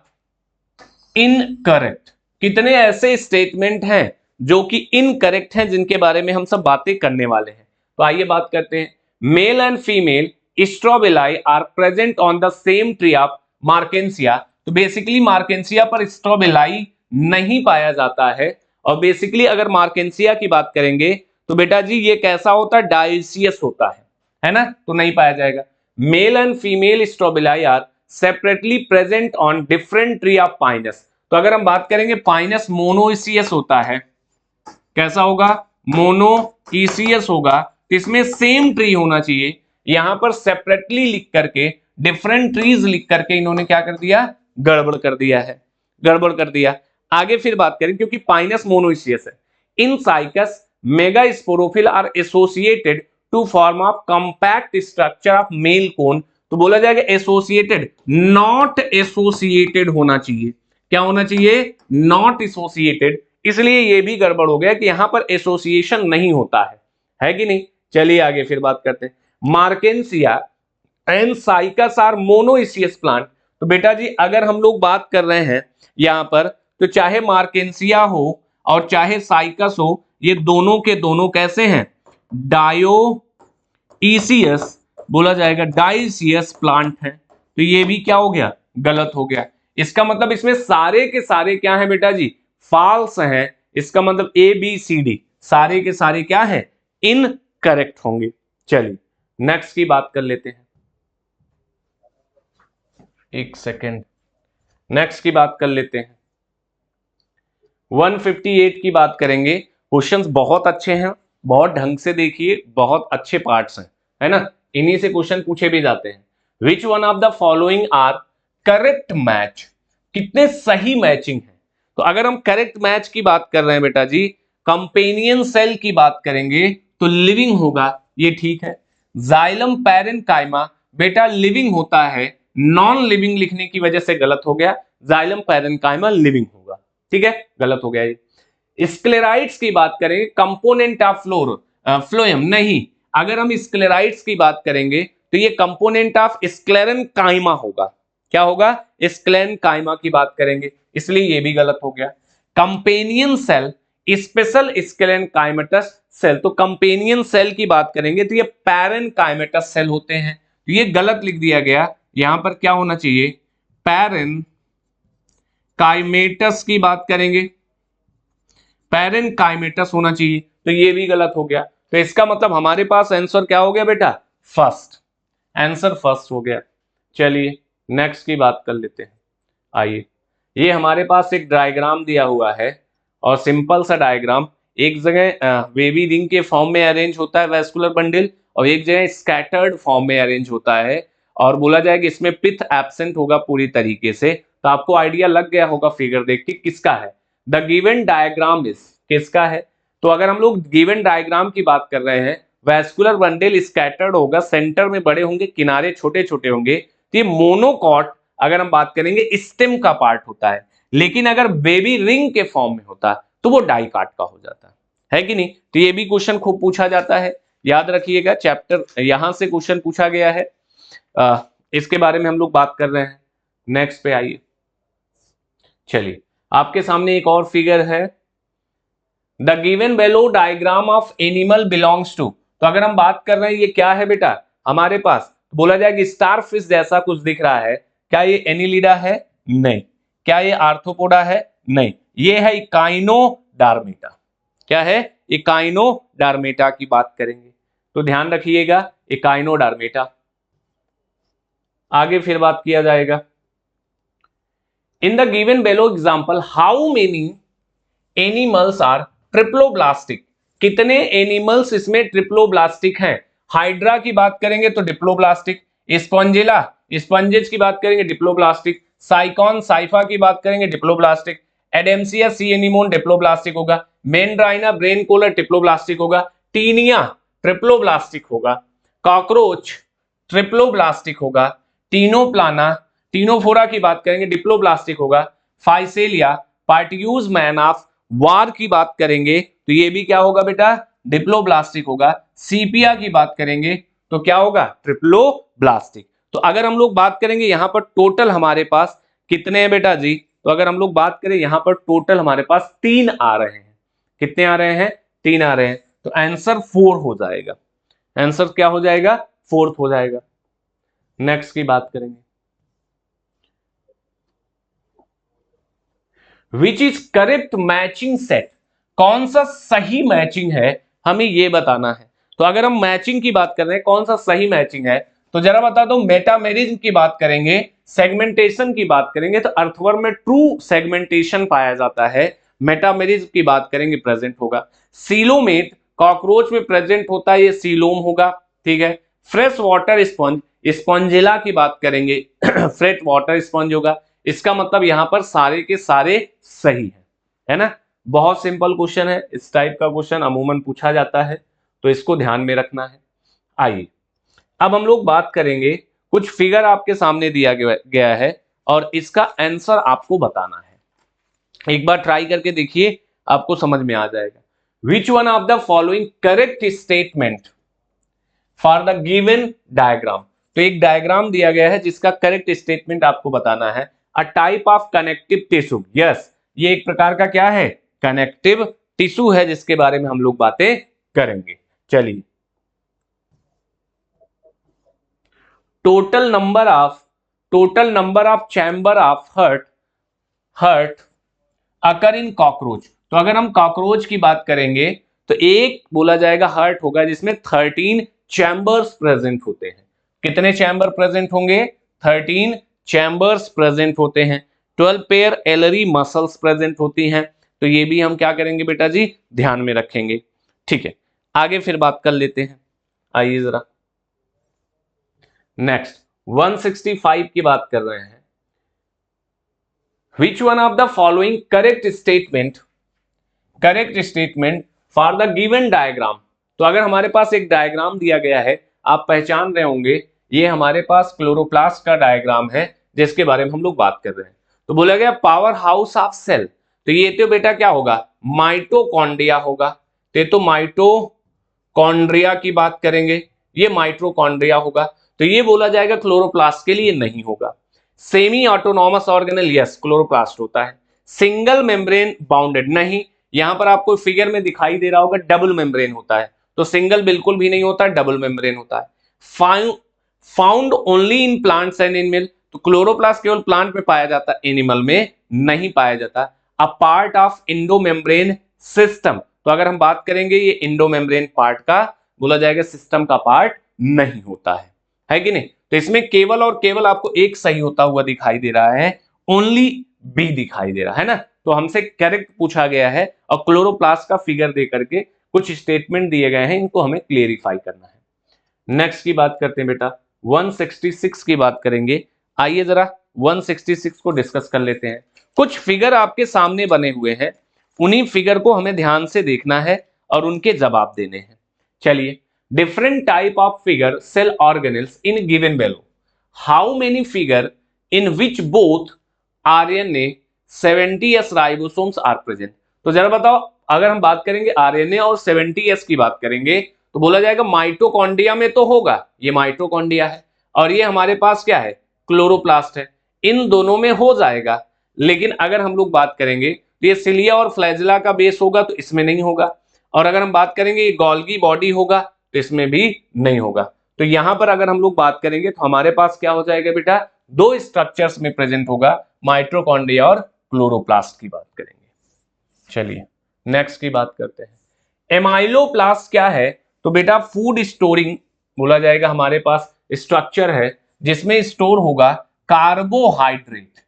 Speaker 2: incorrect, कितने ऐसे स्टेटमेंट हैं जो कि इनकरेक्ट हैं, जिनके बारे में हम सब बातें करने वाले हैं। तो आइए बात करते हैं। Male and female strobili are present on the same tree of Marchantia. तो बेसिकली मार्केंसिया पर स्ट्रोबेलाई नहीं पाया जाता है, और बेसिकली अगर मार्केंसिया की बात करेंगे तो बेटा जी ये कैसा होता है, डायोसियस होता है ना, तो नहीं पाया जाएगा। Male and female strobili are separately present on different tree of Pinus. तो अगर हम बात करेंगे पाइनस मोनोइसियस होता है, कैसा होगा, मोनोइसियस होगा, तो इसमें सेम ट्री होना चाहिए। यहां पर सेपरेटली लिख करके, डिफरेंट ट्रीज लिख करके इन्होंने क्या कर दिया, गड़बड़ कर दिया है, गड़बड़ कर दिया। आगे फिर बात करें, क्योंकि पाइनस मोनोइसियस है। In Cycas megasporophyll are associated to form of compact structure of male cone. तो बोला जाएगा एसोसिएटेड, नॉट एसोसिएटेड होना चाहिए। क्या होना चाहिए, नॉट एसोसिएटेड, इसलिए ये भी गड़बड़ हो गया कि यहां पर एसोसिएशन नहीं होता है कि नहीं। चलिए आगे फिर बात करते हैं। Marchantia and Cycas are monoecious plant. तो बेटा जी अगर हम लोग बात कर रहे हैं यहां पर, तो चाहे मार्केंसिया हो और चाहे साइकस हो, ये दोनों के दोनों कैसे हैं, डायोइसियस, बोला जाएगा डाइसियस प्लांट है। तो ये भी क्या हो गया, गलत हो गया। इसका मतलब इसमें सारे के सारे क्या है बेटा जी, फॉल्स हैं। इसका मतलब ए बी सी डी सारे के सारे क्या है, इनकरेक्ट होंगे। चलिए नेक्स्ट की बात कर लेते हैं, एक सेकेंड, नेक्स्ट की बात कर लेते हैं। 158 की बात करेंगे। क्वेश्चंस बहुत अच्छे हैं, बहुत ढंग से देखिए, बहुत अच्छे पार्ट्स हैं, है ना, इन्हीं से क्वेश्चन पूछे भी जाते हैं। Which one of the following are correct match, कितने सही मैचिंग है। तो अगर हम करेक्ट मैच की बात कर रहे हैं बेटा जी, कंपेनियन सेल की बात करेंगे तो लिविंग होगा, ये ठीक है। जाइलम पैरेन्काइमा बेटा लिविंग होता है, नॉन लिविंग लिखने की वजह से गलत हो गया, जाइलम पैरेन्काइमा लिविंग होगा, ठीक है, गलत हो गया ये। स्क्लेराइड्स की बात करेंगे, कंपोनेंट ऑफ फ्लोएम नहीं, अगर हम स्क्लेराइड्स की बात करेंगे तो ये कंपोनेंट ऑफ स्क्लेरेनकाइमा होगा। क्या होगा, स्क्लेरेनकाइमा की बात करेंगे, इसलिए ये भी गलत हो गया। कंपेनियन सेल स्पेशल स्क्लेरेनकाइमेटस सेल, तो कंपेनियन सेल की बात करेंगे तो ये पैरेनकाइमेटस सेल होते हैं, तो ये गलत लिख दिया गया। यहां पर क्या होना चाहिए, पैरेनकाइमेटस की बात करेंगे, पैरेनकाइमेटस होना चाहिए, तो ये भी गलत हो गया। तो इसका मतलब हमारे पास आंसर क्या हो गया बेटा, फर्स्ट, आंसर फर्स्ट हो गया। चलिए नेक्स्ट की बात कर लेते हैं। आइए, ये हमारे पास एक डायग्राम दिया हुआ है, और सिंपल सा डायग्राम, एक जगह वेवी रिंग के फॉर्म में अरेंज होता है वैस्कुलर बंडल, और एक जगह स्कैटर्ड फॉर्म में अरेंज होता है, और बोला जाए कि इसमें पिथ एब्सेंट होगा पूरी तरीके से। तो आपको आइडिया लग गया होगा फिगर देख के किसका है, द गिवन डायग्राम इज, किसका है। तो अगर हम लोग गिवन डायग्राम की बात कर रहे हैं, वैस्कुलर बंडल स्कैटर्ड होगा, सेंटर में बड़े होंगे, किनारे छोटे छोटे होंगे, तो ये मोनोकॉट अगर हम बात करेंगे स्टेम का पार्ट होता है। लेकिन अगर बेबी रिंग के फॉर्म में होता तो वो डाइकाट का हो जाता है कि नहीं। तो ये भी क्वेश्चन खूब पूछा जाता है, याद रखिएगा, चैप्टर यहां से क्वेश्चन पूछा गया है, इसके बारे में हम लोग बात कर रहे हैं। नेक्स्ट पे आइए, चलिए आपके सामने एक और फिगर है, the given below diagram of animal belongs to. तो अगर हम बात कर रहे हैं ये क्या है बेटा, हमारे पास बोला जाए कि स्टार फिश जैसा कुछ दिख रहा है, क्या ये एनिलिडा है, नहीं। क्या ये आर्थ्रोपोडा है, नहीं। ये है इकाइनोडार्मेटा, क्या है, इकाइनोडार्मेटा की बात करेंगे, तो ध्यान रखिएगा इकाइनोडार्मेटा। आगे फिर बात किया जाएगा, in the given below example how many animals are triploblastic, कितने एनिमल्स इसमें ट्रिप्लोब्लास्टिक हैं। हाइड्रा की बात करेंगे तो डिप्लोब्लास्टिक, स्पॉन्जिला स्पंजेज की बात करेंगे डिप्लोब्लास्टिक, साइकॉन साइफा की बात करेंगे डिप्लोब्लास्टिक, एडेम्सिया सी एनिमोन डिप्लोब्लास्टिक होगा, मेंड्राइना ब्रेन कोलर डिप्लोब्लास्टिक होगा, टीनिया ट्रिप्लोब्लास्टिक होगा, कॉकरोच ट्रिप्लोब्लास्टिक होगा, टीनोप्लाना टीनोफोरा की बात करेंगे डिप्लोब्लास्टिक होगा, फाइसेलिया पार्ट्यूज मैन ऑफ वार की बात करेंगे तो ये भी क्या होगा बेटा, डिप्लोब्लास्टिक होगा। सीपिया की बात करेंगे तो क्या होगा, ट्रिप्लोब्लास्टिक। तो अगर हम लोग बात करेंगे यहां पर टोटल हमारे पास कितने हैं बेटा जी, तो अगर हम लोग बात करें यहां पर टोटल हमारे पास 3 आ रहे हैं। कितने आ रहे हैं, 3 आ रहे हैं। तो आंसर 4 हो जाएगा, आंसर क्या हो जाएगा, 4th हो जाएगा। नेक्स्ट की बात करेंगे, which is correct matching set, कौन सा सही मैचिंग है हमें ये बताना है। तो अगर हम मैचिंग की बात कर रहे हैं कौन सा सही मैचिंग है, तो जरा बता दो, मेटामेरिज्म की बात करेंगे, सेगमेंटेशन की बात करेंगे तो अर्थवर्म में ट्रू सेगमेंटेशन पाया जाता है, मेटामेरिज्म की बात करेंगे प्रेजेंट होगा। सीलोमेट कॉकरोच में प्रेजेंट होता है, ये सीलोम होगा, ठीक है। फ्रेश वाटर स्पंज, स्पंजिला की बात करेंगे फ्रेश वाटर स्पंज होगा। इसका मतलब यहां पर सारे के सारे सही है ना। बहुत सिंपल क्वेश्चन है, इस टाइप का क्वेश्चन अमूमन पूछा जाता है, तो इसको ध्यान में रखना है। आइए अब हम लोग बात करेंगे, कुछ फिगर आपके सामने दिया गया है और इसका आंसर आपको बताना है। एक बार ट्राई करके देखिए, आपको समझ में आ जाएगा। विच one of the following correct statement for the given diagram, तो एक डायग्राम दिया गया है जिसका करेक्ट स्टेटमेंट आपको बताना है। अ type of connective tissue, yes ये एक प्रकार का क्या है, कनेक्टिव टिश्यू है जिसके बारे में हम लोग बातें करेंगे। चलिए, total number of chamber of heart occur in cockroach, तो अगर हम कॉकरोच की बात करेंगे तो एक बोला जाएगा हर्ट होगा जिसमें 13 चैम्बर्स प्रेजेंट होते हैं। कितने चैम्बर प्रेजेंट होंगे, 13 चैम्बर्स प्रेजेंट होते हैं। 12 पेयर एलरी मसल्स प्रेजेंट होती हैं। तो ये भी हम क्या करेंगे बेटा जी, ध्यान में रखेंगे, ठीक है। आगे फिर बात कर लेते हैं, आइए जरा नेक्स्ट 165 की बात कर रहे हैं। Which one of the following correct statement for the given diagram, तो अगर हमारे पास एक डायग्राम दिया गया है, आप पहचान रहे होंगे ये हमारे पास क्लोरोप्लास्ट का डायग्राम है जिसके बारे में हम लोग बात कर रहे हैं। तो बोला गया पावर हाउस ऑफ सेल, तो ये तो बेटा क्या होगा, माइटोकॉन्ड्रिया होगा। तो माइटोकॉन्ड्रिया की बात करेंगे, ये माइटोकॉन्ड्रिया होगा। तो ये बोला जाएगा क्लोरोप्लास्ट के लिए नहीं होगा। Semi autonomous organelle, yes chloroplast होता है। सिंगल मेम्ब्रेन बाउंडेड, नहीं, यहां पर आपको फिगर में दिखाई दे रहा होगा डबल मेम्ब्रेन होता है, तो सिंगल बिल्कुल भी नहीं होता, डबल मेम्ब्रेन होता है। Found only in plants and animal, तो क्लोरोप्लास्ट केवल प्लांट में पाया जाता है, एनिमल में नहीं पाया जाता। A part of endomembrane system, तो अगर हम बात करेंगे ये इंडोमेम्ब्रेन पार्ट का बोला जाएगा, सिस्टम का पार्ट नहीं होता है कि नहीं। तो इसमें केवल और केवल आपको एक सही होता हुआ दिखाई दे रहा है, ओनली बी दिखाई दे रहा है ना। तो हमसे करेक्ट पूछा गया है और क्लोरोप्लास्ट का फिगर दे करके कुछ स्टेटमेंट दिए गए हैं, इनको हमें क्लियरिफाई करना है। नेक्स्ट की बात करते हैं बेटा, 166 की बात करेंगे। आइए जरा 166 को डिस्कस कर लेते हैं। कुछ फिगर आपके सामने बने हुए हैं, उन्हीं फिगर को हमें ध्यान से देखना है और उनके जवाब देने हैं। चलिए, different type of figure cell organelles in given below, how many figure in which both RNA 70s ribosomes are present, तो जरा बताओ, अगर हम बात करेंगे RNA और 70s की बात करेंगे तो बोला जाएगा माइटोकॉन्ड्रिया में तो होगा, ये माइटोकॉन्ड्रिया है और ये हमारे पास क्या है, क्लोरोप्लास्ट है, इन दोनों में हो जाएगा। लेकिन अगर हम लोग बात करेंगे तो ये सिलिया और फ्लैजिला का बेस होगा तो इसमें नहीं होगा, और अगर हम बात करेंगे ये गोल्गी बॉडी होगा तो इसमें भी नहीं होगा। तो यहां पर अगर हम लोग बात करेंगे तो हमारे पास क्या हो जाएगा बेटा, दो स्ट्रक्चर्स में प्रेजेंट होगा, माइटोकॉन्ड्रिया और क्लोरोप्लास्ट की बात करेंगे। चलिए नेक्स्ट की बात करते हैं। एमाइलोप्लास्ट क्या है, तो बेटा फूड स्टोरिंग बोला जाएगा, हमारे पास स्ट्रक्चर है जिसमें स्टोर होगा कार्बोहाइड्रेट।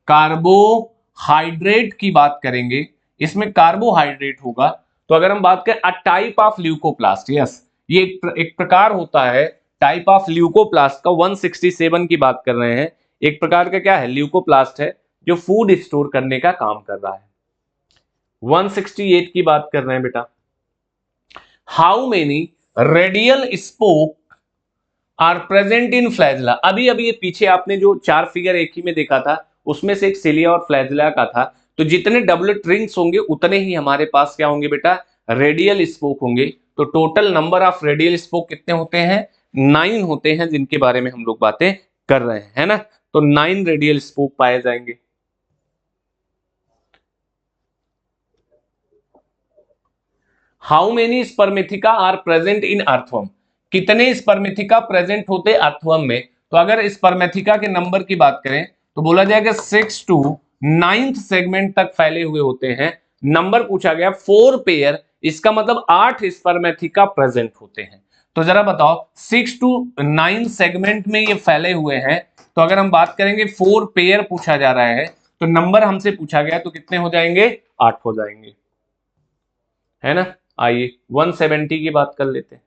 Speaker 2: कार्बोहाइड्रेट की बात करेंगे, इसमें कार्बोहाइड्रेट होगा। तो अगर हम बात करें अ टाइप ऑफ ल्यूकोप्लास्ट, यस ये एक प्रकार होता है टाइप ऑफ ल्यूकोप्लास्ट का, 167 की बात कर रहे हैं, एक प्रकार का क्या है, ल्यूकोप्लास्ट है जो फूड स्टोर करने का काम कर रहा है। 168 की बात कर रहे हैं बेटा, how many radial spoke are present in flagella. अभी अभी ये पीछे आपने जो चार फिगर एक ही में देखा था उसमें से एक सिलिया और फ्लैजिला का था। तो जितने डबलेट रिंग्स होंगे उतने ही हमारे पास क्या होंगे बेटा, रेडियल स्पोक होंगे। तो total number of radial spoke कितने होते हैं, 9 होते हैं, जिनके बारे में हम लोग बातें कर रहे हैं, है ना। तो 9 रेडियल स्पोक पाए जाएंगे। How many spermatheca are present in earthworm, कितने स्पर्मेथिका प्रेजेंट होते अर्थवर्म में। तो अगर स्पर्मेथिका के नंबर की बात करें तो बोला जाएगा 6 to 9th सेगमेंट तक फैले हुए होते हैं। नंबर पूछा गया 4 पेयर, इसका मतलब 8 स्पर्मेथिका प्रेजेंट होते हैं। तो जरा बताओ 6 to 9 सेगमेंट में ये फैले हुए हैं, तो अगर हम बात करेंगे 4 पेयर पूछा जा रहा है, तो नंबर हमसे पूछा गया तो कितने हो जाएंगे, 8 हो जाएंगे, है ना। आइए 170 की बात कर लेते हैं।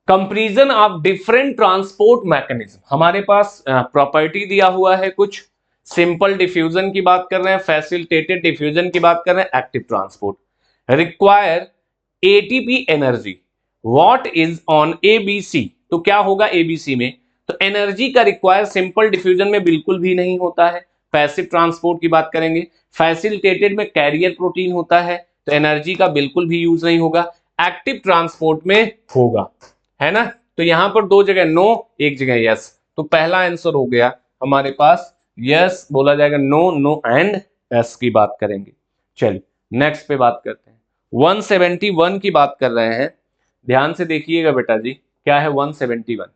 Speaker 2: Comparison of different transport mechanism, हमारे पास प्रॉपर्टी दिया हुआ है कुछ। सिंपल डिफ्यूजन की बात कर रहे हैं, फैसिलिटेटेड डिफ्यूजन की बात कर रहे हैं, active transport. Require ATP energy, what is on ABC, तो क्या होगा एबीसी में, तो एनर्जी का रिक्वायर सिंपल डिफ्यूजन में बिल्कुल भी नहीं होता है। पैसिव ट्रांसपोर्ट की बात करेंगे, फैसिलिटेटेड में कैरियर प्रोटीन होता है, तो एनर्जी का बिल्कुल भी यूज नहीं होगा। एक्टिव ट्रांसपोर्ट में होगा, है ना। तो यहां पर 2 जगह नो, 1 जगह यस, तो पहला आंसर हो गया हमारे पास यस, बोला जाएगा नो, नो एंड यस की बात करेंगे। चलिए नेक्स्ट पे बात करते हैं। 171 की बात कर रहे हैं, ध्यान से देखिएगा बेटा जी, क्या है 171,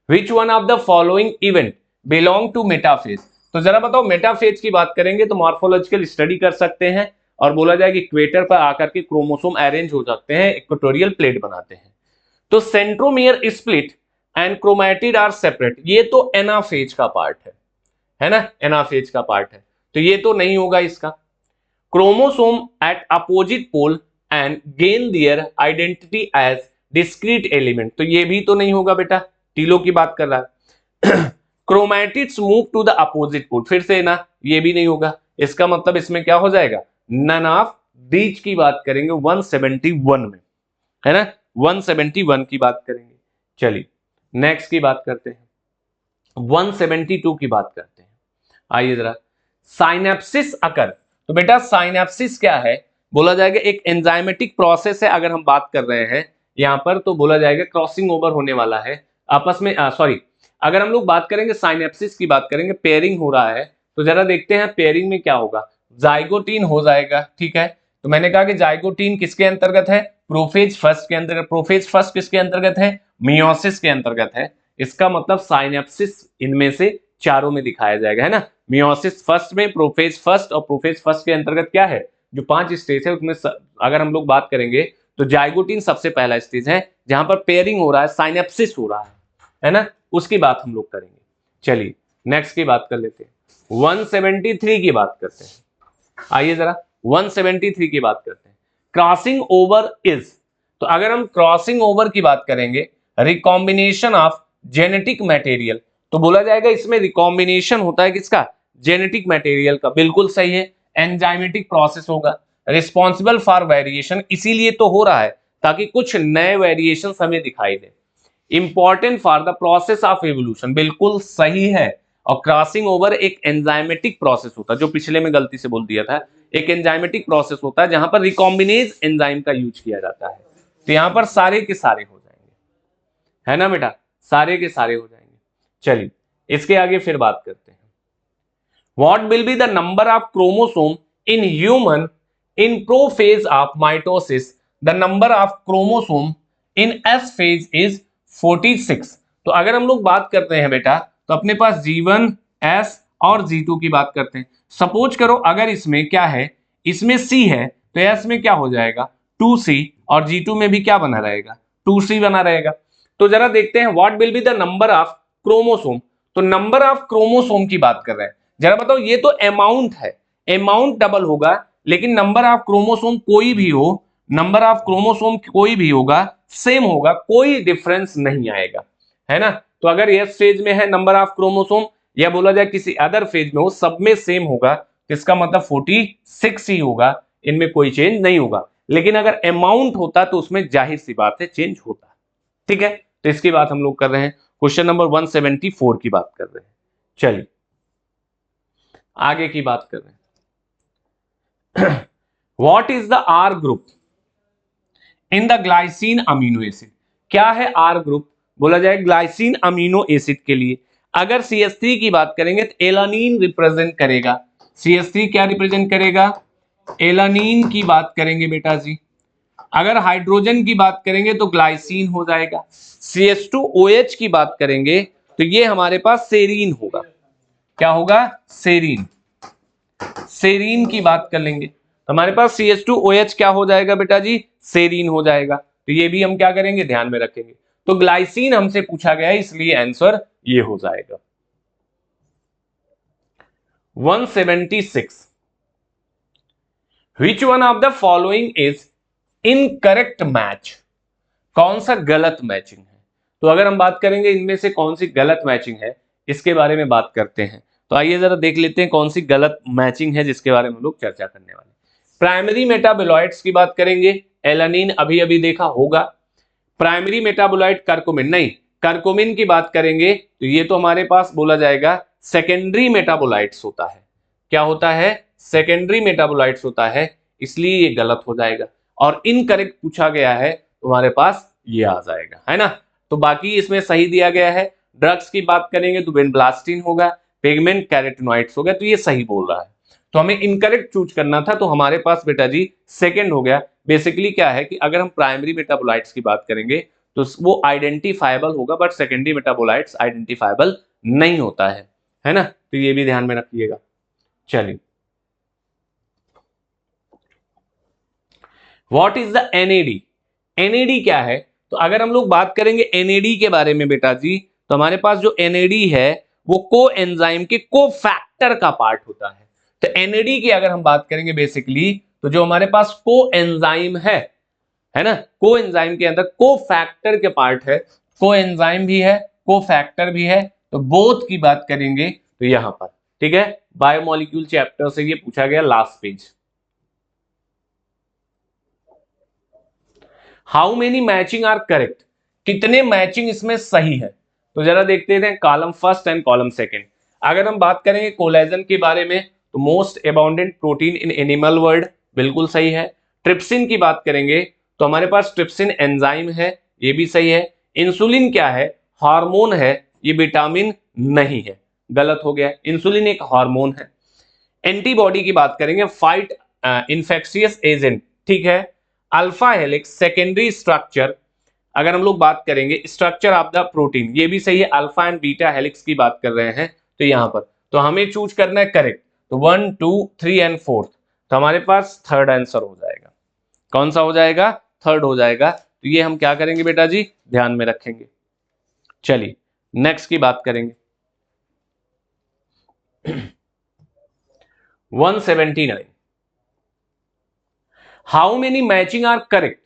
Speaker 2: विच one of the following event belong to metaphase. तो जरा बताओ, मेटाफेज की बात करेंगे तो मॉर्फोलॉजिकल स्टडी कर सकते हैं, और बोला जाए कि इक्वेटर पर आकर के क्रोमोसोम अरेंज हो जाते हैं, इक्वेटोरियल प्लेट बनाते हैं। तो centromere split and chromatid are separate, ये तो एनाफेज का पार्ट है ना, एनाफेज का पार्ट है, तो ये तो नहीं होगा इसका। Chromosome at opposite pole and gain their identity as discrete element, तो ये भी तो नहीं होगा बेटा, टीलो की बात कर रहा है। Chromatids move to the opposite pole, फिर से ना, ये भी नहीं होगा, इसका मतलब इसमें क्या हो जाएगा, नन ऑफ दीज की बात करेंगे 171 में, है ना। 171 की बात करेंगे। चलिए नेक्स्ट की बात करते हैं, 172 की बात करते हैं। आइए जरा, साइनेप्सिस अकर, तो बेटा साइनेप्सिस क्या है, बोला जाएगा एक एंजाइमेटिक प्रोसेस है। अगर हम बात कर रहे हैं यहां पर तो बोला जाएगा क्रॉसिंग ओवर होने वाला है आपस में, सॉरी, अगर हम लोग बात करेंगे साइनेप्सिस की बात करेंगे, पेयरिंग हो रहा है, तो जरा देखते हैं पेयरिंग में क्या होगा, जाइगोटीन हो जाएगा, ठीक है। तो मैंने कहा कि जाइगोटीन किसके अंतर्गत है, प्रोफेज फर्स्ट के अंतर्गत, प्रोफेज फर्स्ट किसके अंतर्गत है, मियोसिस के अंतर्गत है। इसका मतलब साइनेप्सिस इनमें से चारों में दिखाया जाएगा, है ना। मियोसिस फर्स्ट में, प्रोफेज फर्स्ट, और प्रोफेज फर्स्ट के अंतर्गत क्या है, जो 5 स्टेज है उसमें अगर हम लोग बात करेंगे तो जाइगोटीन सबसे पहला स्टेज है जहां पर पेयरिंग हो रहा है, साइनेप्सिस हो रहा है ना, उसकी बात हम लोग करेंगे। चलिए नेक्स्ट की बात कर लेते हैं, 173 की बात करते हैं। आइए जरा 173 की बात करते हैं, क्रॉसिंग ओवर इज, तो अगर हम क्रॉसिंग ओवर की बात करेंगे, रिकॉम्बिनेशन ऑफ जेनेटिक मटेरियल, तो बोला जाएगा इसमें रिकॉम्बिनेशन होता है किसका, जेनेटिक मटेरियल का, बिल्कुल सही है। एंजाइमेटिक प्रोसेस होगा, रिस्पॉन्सिबल फॉर वेरिएशन, इसीलिए तो हो रहा है ताकि कुछ नए वेरिएशन हमें दिखाई दे। Important for the process of evolution, बिल्कुल सही है। और क्रॉसिंग ओवर एक एंजाइमेटिक प्रोसेस होता है, जो पिछले में गलती से बोल दिया था, एक एंजाइमेटिक प्रोसेस होता है जहां पर रिकॉम्बिनेज एंजाइम का यूज किया जाता है। तो यहां पर सारे के सारे हो जाएंगे, है ना बेटा, सारे के सारे हो जाएंगे। चलिए इसके आगे फिर बात करते हैं, what will be the number of chromosome in human in prophase of mitosis, the number of chromosome in S phase is 46। तो अगर हम लोग बात करते हैं बेटा, तो अपने पास G1 S और G2 की बात करते हैं। सपोज करो अगर इसमें क्या है, इसमें C है, तो S में क्या हो जाएगा 2C, और G2 में भी क्या बना रहेगा 2C बना रहेगा। तो जरा देखते हैं what will be the number of chromosome, तो नंबर ऑफ क्रोमोसोम की बात कर रहे हैं। जरा बताओ, ये तो अमाउंट है, अमाउंट डबल होगा, लेकिन नंबर ऑफ क्रोमोसोम कोई भी हो, नंबर ऑफ क्रोमोसोम कोई भी होगा, सेम होगा, कोई डिफरेंस नहीं आएगा, है ना। तो अगर एस फेज में है नंबर ऑफ क्रोमोसोम, या बोला जाए किसी अदर फेज में हो, सब में सेम होगा, तो इसका मतलब 46 ही होगा, इनमें कोई चेंज नहीं होगा। लेकिन अगर अमाउंट होता तो उसमें जाहिर सी बात है चेंज होता, ठीक है। तो इसकी बात हम लोग कर रहे हैं, क्वेश्चन नंबर 174 की बात कर रहे हैं। चलिए आगे की बात कर रहे हैं। What is the R group in the glycine amino acid? क्या है आर ग्रुप? बोला जाए ग्लाइसिन अमीनो एसिड के लिए अगर CH3 की बात करेंगे तो एलानीन रिप्रेजेंट करेगा। CH3 क्या रिप्रेजेंट करेगा? एलानीन की बात करेंगे बेटा जी। अगर हाइड्रोजन की बात करेंगे तो ग्लाइसिन हो जाएगा। CH2OH की बात करेंगे तो ये हमारे पास सेरीन होगा। क्या होगा? सेरीन। सेरीन की बात कर लेंगे तो हमारे पास CH2OH क्या हो जाएगा बेटा जी? सेरीन हो जाएगा। तो ये भी हम क्या करेंगे? ध्यान में रखेंगे। तो ग्लाइसिन हमसे पूछा गया है इसलिए आंसर ये हो जाएगा। 176 विच one of the following is incorrect match? कौन सा गलत मैचिंग है? तो अगर हम बात करेंगे इनमें से कौन सी गलत मैचिंग है इसके बारे में बात करते हैं। तो आइए जरा देख लेते हैं कौन सी गलत मैचिंग है जिसके बारे में हम लोग चर्चा करने वाले हैं। प्राइमरी मेटाबोलाइट्स की बात करेंगे, एलानिन अभी अभी देखा होगा। प्राइमरी मेटाबोलाइट कर्कुमिन नहीं, कर्कुमिन की बात करेंगे तो ये तो हमारे पास बोला जाएगा सेकेंडरी मेटाबोलाइट्स होता है। क्या होता है? सेकेंडरी मेटाबोलाइट्स होता है, इसलिए ये गलत हो जाएगा। और इनकरेक्ट पूछा गया है तुम्हारे पास ये आ जाएगा, है ना। तो बाकी इसमें सही दिया गया है। ड्रग्स की बात करेंगे तो बेनब्लास्टिन होगा, पिगमेंट कैरोटिनॉइड्स होगा, तो ये सही बोल रहा है। तो हमें इनकरेक्ट चूज करना था, तो हमारे पास बेटा जी सेकंड हो गया। बेसिकली क्या है कि अगर हम प्राइमरी मेटाबोलाइट्स की बात करेंगे तो वो आइडेंटिफाइबल होगा, बट सेकेंडरी मेटाबोलाइट्स आइडेंटिफाइबल नहीं होता है ना। तो ये भी ध्यान में रखिएगा। चलिए, what is the NAD? NAD क्या है? तो अगर हम लोग बात करेंगे NAD के बारे में बेटा जी, तो हमारे पास जो NAD है वो को एंजाइम के को फैक्टर का पार्ट होता है। तो NAD की अगर हम बात करेंगे बेसिकली तो जो हमारे पास को एंजाइम है ना, को एंजाइम के अंदर को फैक्टर के पार्ट है, को एंजाइम भी है, को फैक्टर भी है। तो बोथ की बात करेंगे तो यहां पर, ठीक है, बायोमोलिक्यूल चैप्टर से ये पूछा गया last page. How many matching are correct? कितने मैचिंग इसमें सही है? तो जरा देखते हैं column first and column second. अगर हम बात करेंगे कोलेजन के बारे में तो most abundant protein in animal world, बिल्कुल सही है। ट्रिप्सिन की बात करेंगे तो हमारे पास ट्रिप्सिन एंजाइम है, ये भी सही है। इंसुलिन क्या है? हार्मोन है, ये विटामिन नहीं है, गलत हो गया। इंसुलिन एक हार्मोन है। एंटीबॉडी की बात करेंगे, फाइट इन्फेक्शियस एजेंट, ठीक है। अल्फा हेलिक्स सेकेंडरी स्ट्रक्चर, अगर हम लोग बात करेंगे स्ट्रक्चर ऑफ द प्रोटीन, ये भी सही है। अल्फा एंड बीटा हेलिक्स की बात कर रहे हैं तो यहां पर तो हमें चूज करना है करेक्ट। तो 1 2 3 एंड 4, तो हमारे पास थर्ड आंसर हो जाएगा। कौन सा हो जाएगा? थर्ड हो जाएगा। तो ये हम क्या करेंगे बेटा जी? ध्यान में रखेंगे। चलिए नेक्स्ट की बात करेंगे। 179 how many matching are correct?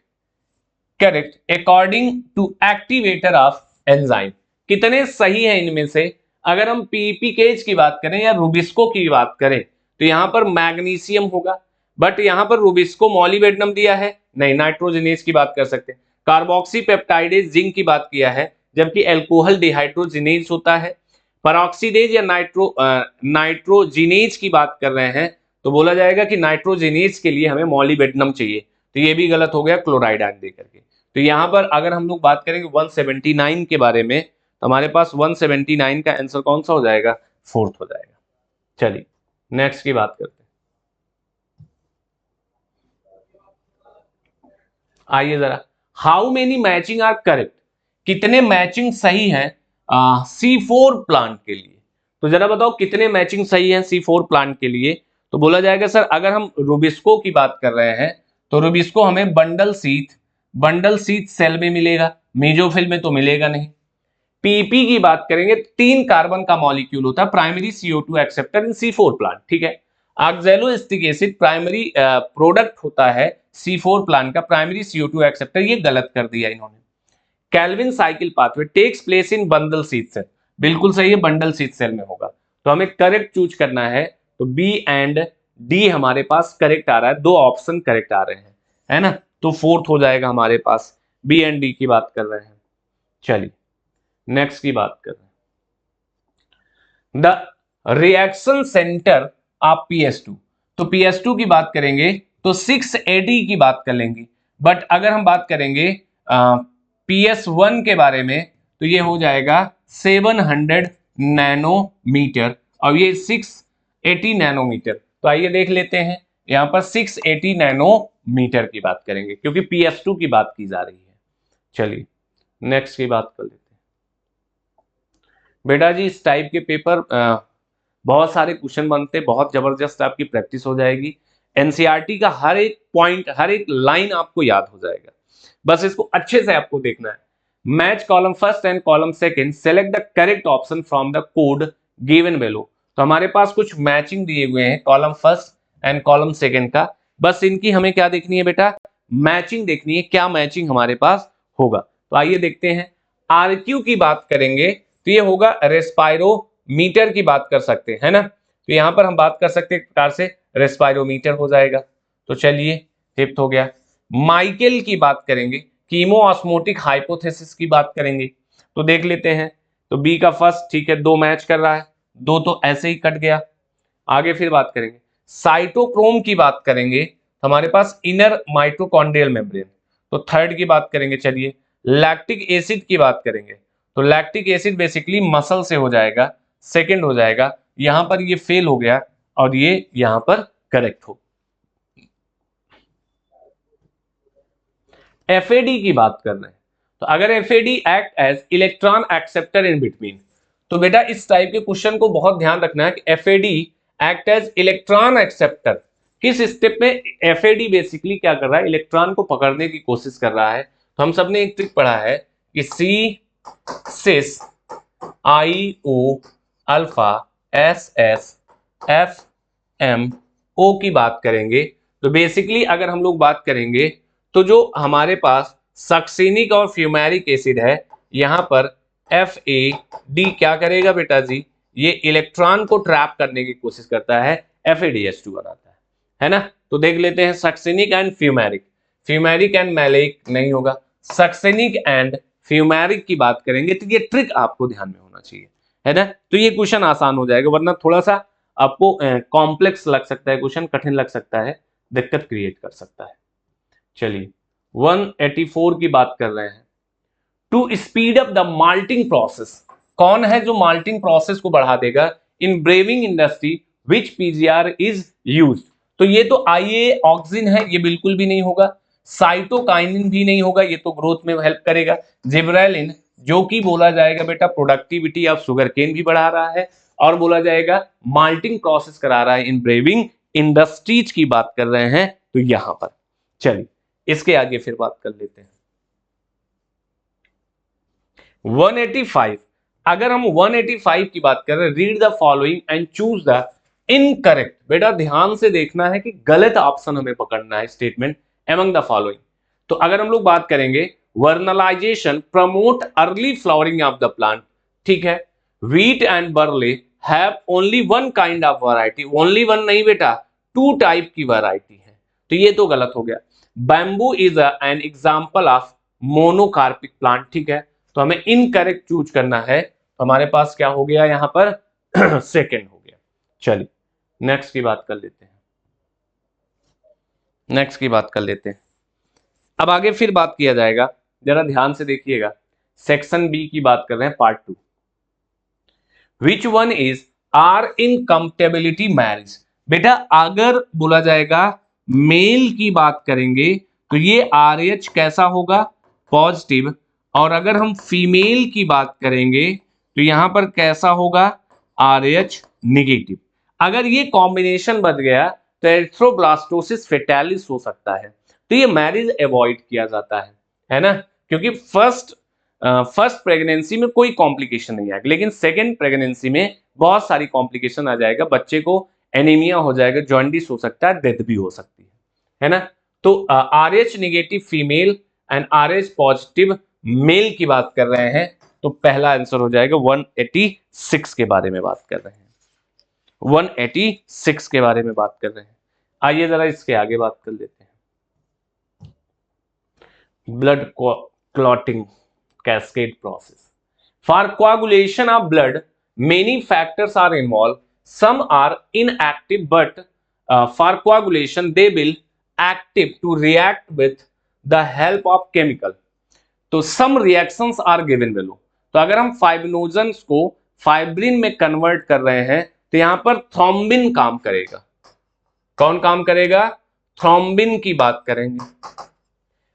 Speaker 2: Correct according to activator of enzyme, कितने सही है इनमें से? अगर हम पीपीकेज की बात करें या रूबिस्को की बात करें तो यहां पर मैग्नीशियम होगा, बट यहां पर रूबिस्को मॉलिबेडनम दिया है नहीं। नाइट्रोजिनेज की बात कर सकते हैं, कार्बोक्सी पेप्टाइडेज जिंक की बात किया है, जबकि एल्कोहल डिहाइड्रोजिनेज होता है। परऑक्सीडेज या नाइट्रोजिनेज की बात कर रहे हैं तो बोला जाएगा कि नाइट्रोजिनेज के लिए हमें मॉलिबेडनम चाहिए, तो ये भी गलत हो गया क्लोराइड ऐड दे करके। तो यहां पर अगर हम लोग बात करेंगे 179 के बारे में तो हमारे पास 179 का आंसर कौन सा हो जाएगा? फोर्थ हो जाएगा। चलिए नेक्स्ट की बात करते हैं। आइए जरा, how many matching are correct? कितने मैचिंग सही है C4 प्लांट के लिए? तो जरा बताओ कितने मैचिंग सही है C4 प्लांट के लिए? तो बोला जाएगा सर अगर हम रूबिस्को की बात कर रहे हैं तो रूबिस्को हमें बंडल सीथ सेल में मिलेगा, मेजोफिल में तो मिलेगा नहीं। पीपी की बात करेंगे 3 कार्बन का मॉलिक्यूल होता है, प्राइमरी CO2 एक्सेप्टर इन C4 प्लांट, ठीक है। ऑक्सैलोएसिटिक एसिड प्राइमरी प्रोडक्ट होता है C4 प्लांट का, प्राइमरी CO2 एक्सेप्टर, ये गलत कर दिया इन्होंने। Calvin cycle pathway takes place in bundle sheath cell, बिल्कुल सही है, बंडल सीथ सेल में होगा। तो हमें करेक्ट चूज करना है, तो बी एंड डी हमारे पास करेक्ट आ रहा है, दो ऑप्शन करेक्ट आ रहे हैं, है ना। तो फोर्थ हो जाएगा हमारे पास, बी एंड डी की बात कर रहे हैं। चलिए नेक्स्ट की बात कर रहे हैं। द रिएक्शन सेंटर आप PS2, तो PS2 की बात करेंगे तो 680 की बात कर लेंगे। बट अगर हम बात करेंगे PS1 के बारे में तो ये हो जाएगा 700 नैनोमीटर और ये 680 नैनोमीटर। तो आइए देख लेते हैं, यहाँ पर 680 नैनोमीटर की बात करेंगे क्योंकि PS2 की बात की जा रही है। चलिए नेक्स्ट की बात कर लेते हैं। बेटा जी इस टाइप के पेपर बहुत सारे क्वेश्चन बनते, बहुत जबरदस्त आपकी प्रैक्टिस हो जाएगी। एनसीईआरटी का हर एक पॉइंट, हर एक लाइन आपको याद हो जाएगा, बस इसको अच्छे से आपको देखना है। Match column first and column second, select the correct option from the code given below. तो हमारे पास कुछ मैचिंग दिए हुए हैं column first and column second का, बस इनकी हमें क्या देखनी है बेटा, मैचिंग देखनी है, क्या मैचिंग हमारे पास होगा। तो आइए देखते हैं। आरक्यू की बात करेंगे तो ये होगा रेस्पायरोमीटर की बात कर सकते हैं, है ना। तो यहां पर हम बात कर सकते हैं एक प्रकार से रेस्पायरोमीटर हो जाएगा। तो चलिए फिफ्थ हो गया। माइकेल की बात करेंगे, कीमोऑस्मोटिक हाइपोथेसिस की बात करेंगे। तो देख लेते हैं, तो बी का फर्स्ट ठीक है, 2 मैच कर रहा है, 2 तो ऐसे ही कट गया। आगे फिर बात करेंगे साइटोक्रोम की बात करेंगे, तो हमारे पास इनर माइटोकॉन्ड्रियल मेम्ब्रेन। तो थर्ड की बात करेंगे, चलिए लैक्टिक एसिड की बात करेंगे, तो लैक्टिक एसिड बेसिकली मसल से हो जाएगा, सेकंड हो जाएगा। यहां पर ये फेल हो गया और ये यहां पर करेक्ट हो। एफएडी की बात कर रहे हैं, तो अगर FAD act as electron acceptor in between, तो बेटा इस टाइप के क्वेश्चन को बहुत ध्यान रखना है कि FAD act as electron acceptor किस स्टेप में। एफएडी बेसिकली क्या कर रहा है, इलेक्ट्रॉन को पकड़ने की कोशिश कर रहा है। तो हम सबने एक ट्रिक पढ़ा है कि C cis I O alpha S S F M O की बात करेंगे, तो बेसिकली अगर हम लोग बात करेंगे तो जो हमारे पास सक्सिनिक और फ्यूमेरिक एसिड है, यहां पर FAD क्या करेगा बेटा जी, ये इलेक्ट्रॉन को ट्रैप करने की कोशिश करता है, FADH2 बनाता है ना। तो देख लेते हैं succinic and fumaric, fumaric and maleic नहीं होगा, सक्सिनिक एंड फ्यूमेरिक की बात करेंगे। तो ये ट्रिक आपको ध्यान में होना चाहिए, है ना। तो ये क्वेश्चन आसान हो जाएगा, वरना थोड़ा सा आपको कॉम्प्लेक्स लग सकता है क्वेश्चन, कठिन लग सकता है, दिक्कत क्रिएट कर सकता है। चलिए 184 की बात कर रहे हैं। To speed up the malting process, कौन है जो माल्टिंग प्रोसेस को बढ़ा देगा in brewing industry which PGR is used. तो ये तो IA ऑक्सिन है, ये बिल्कुल भी नहीं होगा। साइटोकाइनिन भी नहीं होगा, ये तो ग्रोथ में हेल्प करेगा। जिब्रेलिन जो कि बोला जाएगा बेटा प्रोडक्टिविटी ऑफ शुगर केन भी बढ़ा रहा है, और बोला जाएगा माल्टिंग प्रोसेस करा रहा है इन ब्रेविंग इंडस्ट्रीज की बात कर रहे हैं, तो यहां पर। चलिए इसके आगे फिर बात कर लेते हैं। 185, अगर हम 185 की बात करें, read the following and choose the incorrect. बेटा ध्यान से देखना है कि गलत ऑप्शन हमें पकड़ना है स्टेटमेंट एमंग द फॉलोइंग। तो अगर हम लोग बात करेंगे vernalization promote early flowering of the plant, ठीक है। Wheat and barley have only one kind of variety, only one नहीं बेटा, 2 टाइप की वैरायटी है, तो ये तो गलत हो गया। Bamboo is an example of monocarpic plant, ठीक है। तो हमें इनकरेक्ट चूज करना है, तो हमारे पास क्या हो गया यहां पर सेकंड हो गया। चलिए नेक्स्ट की बात कर लेते हैं, नेक्स्ट की बात कर लेते हैं। अब आगे फिर बात किया जाएगा, जरा ध्यान से देखिएगा। सेक्शन बी की बात कर रहे हैं, part 2। Which one is R incompatibility marriage. बेटा अगर बोला जाएगा मेल की बात करेंगे तो ये RH कैसा होगा, पॉजिटिव, और अगर हम फीमेल की बात करेंगे तो यहां पर कैसा होगा, RH नेगेटिव। अगर ये कॉम्बिनेशन बन गया तो एरिथ्रोब्लास्टोसिस फेटालिस हो सकता है, तो ये मैरिज अवॉइड किया जाता है ना, क्योंकि फर्स्ट प्रेगनेंसी में कोई कॉम्प्लिकेशन नहीं आएगा, लेकिन सेकेंड प्रेगनेंसी में बहुत सारी कॉम्प्लिकेशन आ जाएगा, बच्चे को एनीमिया हो जाएगा, जॉन्डिस हो सकता है, डेथ भी हो सकती है ना। तो RH negative female and RH positive male की बात कर रहे हैं, तो पहला आंसर हो जाएगा 186 के बारे में बात कर रहे हैं, 186 के बारे में बात कर रहे हैं। आइए जरा इसके आगे बात कर लेते हैं। Blood clotting cascade process. For coagulation of blood, many factors are involved. some are inactive, but for coagulation they will active to react with the help of chemical. तो some reactions are given below. तो अगर हम फाइब्रिनोजेंस को fibrin में convert कर रहे हैं तो यहां पर थ्रोम्बिन काम करेगा। कौन काम करेगा? थ्रोम्बिन की बात करेंगे।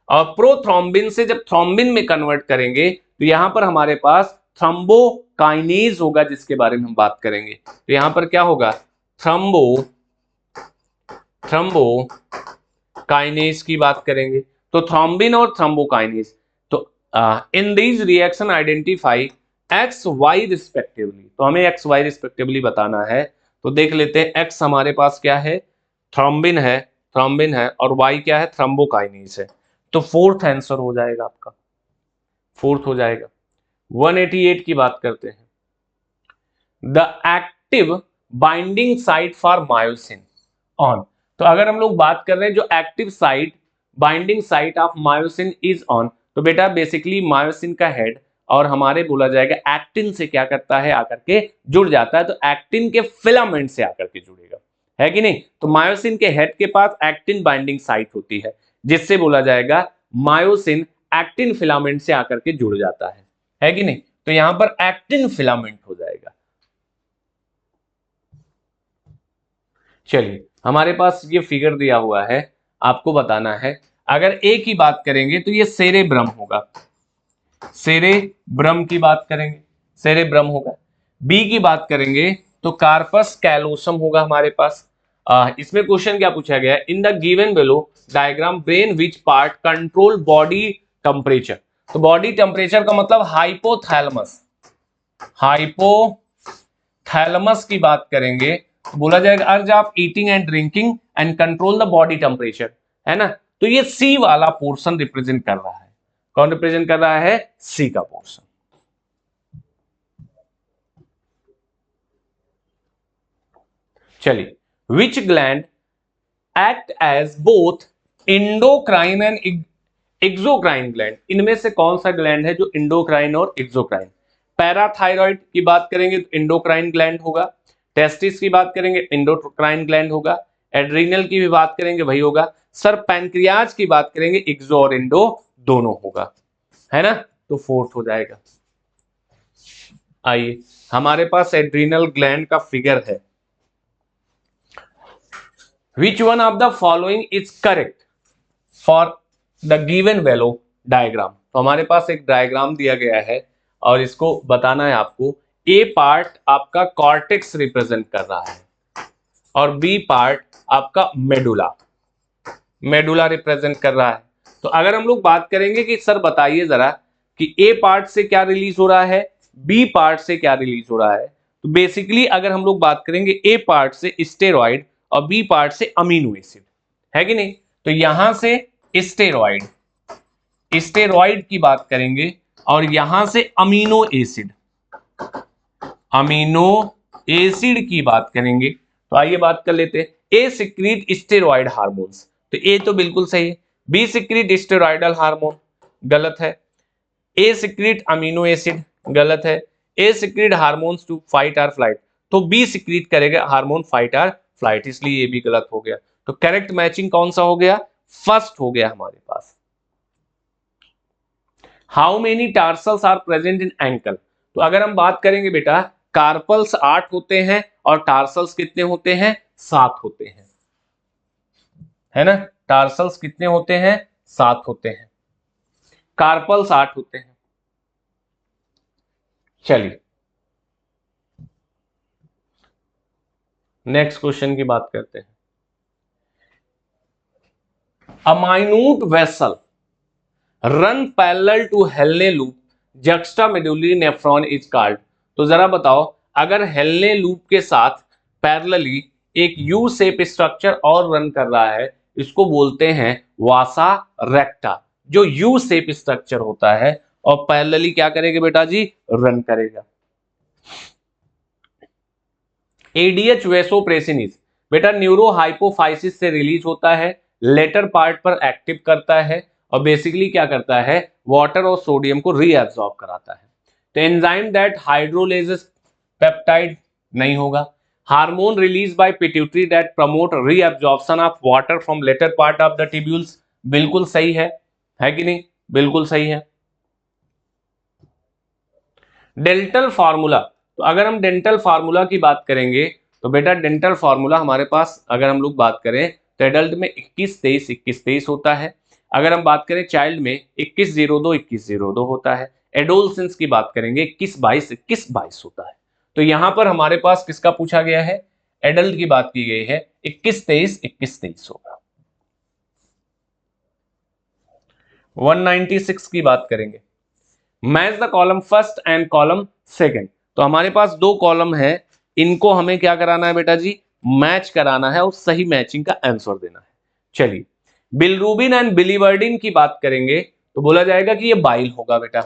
Speaker 2: और प्रोथ्रोम्बिन से जब थ्रोम्बिन में कन्वर्ट करेंगे तो यहां पर हमारे पास थ्रोम्बोकाइनेज होगा, जिसके बारे में हम बात करेंगे। तो यहां पर क्या होगा? थ्रोम्बोकाइनेज की बात करेंगे। तो थ्रोम्बिन और थ्रोम्बोकाइनेज, तो in these reaction identify X Y respectively. तो हमें एक्स वाई रिस्पेक्टिवली बताना है। तो देख लेते हैं, एक्स हमारे पास क्या है? थ्रोम्बिन है और वाई क्या है? थ्रोम्बोकाइनेज है। तो फोर्थ आंसर हो जाएगा आपका, फोर्थ हो जाएगा। 188 की बात करते हैं। The active binding site for myosin on. तो अगर हम लोग बात कर रहे हैं जो active site, binding site of myosin is on, तो बेटा बेसिकली मायोसिन का हेड और हमारे बोला जाएगा एक्टिन से क्या करता है? आकर के जुड़ जाता है। तो एक्टिन के फिलामेंट से आकर के जुड़ेगा, है कि नहीं? तो मायोसिन के हेड के पास एक्टिन बाइंडिंग साइट होती है, जिससे बोला जाएगा मायोसिन एक्टिन फिलामेंट से आकर के जुड़ जाता है कि नहीं? तो यहां पर एक्टिन फिलामेंट हो जाएगा। चलिए, हमारे पास ये फिगर दिया हुआ है, आपको बताना है। अगर ए की बात करेंगे तो ये सेरेब्रम होगा, सेरेब्रम की बात करेंगे, सेरेब्रम होगा। बी की बात करेंगे तो कार्पस कैलोसम होगा हमारे पास। इसमें क्वेश्चन क्या पूछा गया है? इन the given below diagram brain which part control body temperature. तो बॉडी टेम्परेचर का मतलब हाइपोथैलेमस, हाइपोथैलेमस की बात करेंगे तो बोला जाएगा अर्ज of eating and drinking and control the body temperature, है ना? तो ये सी वाला पोर्शन रिप्रेजेंट कर रहा है। कौन रिप्रेजेंट कर रहा है? सी का पोर्शन। चलिए, which gland act as both endocrine and exocrine gland. इनमें से कौन सा ग्लैंड है जो इंडोक्राइन और एक्सोक्राइन? पैराथायरॉइड की बात करेंगे तो इंडोक्राइन ग्लैंड होगा। टेस्टिस की बात करेंगे इंडोक्राइन ग्लैंड होगा। एड्रीनल की भी बात करेंगे वही होगा। सर पैंक्रियाज की बात करेंगे एक्सो और इंडो दोनों होगा, है ना? तो फोर्थ हो जाएगा। आइए, हमारे पास एड्रीनल ग्लैंड का फिगर है। Which one of the following is correct for the given value diagram? तो हमारे पास एक डायग्राम दिया गया है और इसको बताना है आपको। ए पार्ट आपका कॉर्टेक्स रिप्रेजेंट कर रहा है और बी पार्ट आपका मेडुला रिप्रेजेंट कर रहा है। तो अगर हम लोग बात करेंगे कि सर बताइए जरा कि ए पार्ट से क्या रिलीज हो रहा है, बी पार्ट से क्या रिलीज हो रहा है, तो बेसिकली अगर हम लोग बात करेंगे ए पार्ट से स्टेरॉइड और बी पार्ट से अमीनो एसिड, है कि नहीं? तो यहां से स्टेरॉइड की बात करेंगे और यहां से अमीनो एसिड की बात करेंगे। तो आइए बात कर लेते हैं। ए सिक्रीट स्टेरॉइड हार्मोन्स, तो ए तो बिल्कुल सही है। बी सिक्रीट स्टेरॉइडल हार्मोन, गलत है। ए सिक्रीट अमीनो एसिड, गलत है। ए सिक्रीट हार्मोन्स टू फाइट और फ्लाइट, तो बी सिक्रीट करेगा हार्मोन फाइट और फ्लाइट, इसलिए ये भी गलत हो गया। तो करेक्ट मैचिंग कौन सा हो गया? फर्स्ट हो गया हमारे पास। How many tarsals are present in ankle. तो अगर हम बात करेंगे बेटा, कार्पल्स 8 होते हैं और टार्सल्स कितने होते हैं? 7 होते हैं, है ना? टार्सल्स कितने होते हैं? 7 होते हैं, कार्पल्स 8 होते हैं। चलिए, नेक्स्ट क्वेश्चन की बात करते हैं। A minute vessel run parallel to हेल्ने loop juxtamedullary nephron is called. तो जरा बताओ, अगर हेल्ने लूप के साथ पैरेलली एक यू शेप स्ट्रक्चर और रन कर रहा है, इसको बोलते हैं वासा रेक्टा। जो यू शेप स्ट्रक्चर होता है और पैरेलली क्या करेगा बेटा जी? रन करेगा। एडीएच वेसोप्रेसिन बेटा न्यूरोहाइपोफाइसिस से रिलीज होता है, लेटर पार्ट पर एक्टिव करता है और बेसिकली क्या करता है? वाटर और सोडियम को रीअब्सॉर्ब कराता है। तो एंजाइम दैट हाइड्रोलेजेस पेप्टाइड नहीं होगा। Hormone release by pituitary that promote reabsorption of water from latter part of the tubules. बिल्कुल सही है कि नहीं? बिल्कुल सही है। डेंटल फार्मूला, तो अगर हम डेंटल फार्मूला की बात करेंगे तो बेटा डेंटल फार्मूला हमारे पास अगर हम लोग बात करें तो एडल्ट में 21-23 होता है। अगर हम बात करें चाइल्ड में 21-02 होता है। एडोलसेंस की बात करेंगे 21-22 होता है। तो यहां पर हमारे पास किसका पूछा गया है? एडल्ट की बात की गई है, 21-23 होगा। 196 की बात करेंगे, match the column first and column second. तो हमारे पास दो कॉलम है, इनको हमें क्या कराना है बेटा जी? मैच कराना है और सही मैचिंग का आंसर देना है। चलिए, बिलरूबिन एंड बिलीवर्डिन की बात करेंगे तो बोला जाएगा कि ये बाइल होगा बेटा,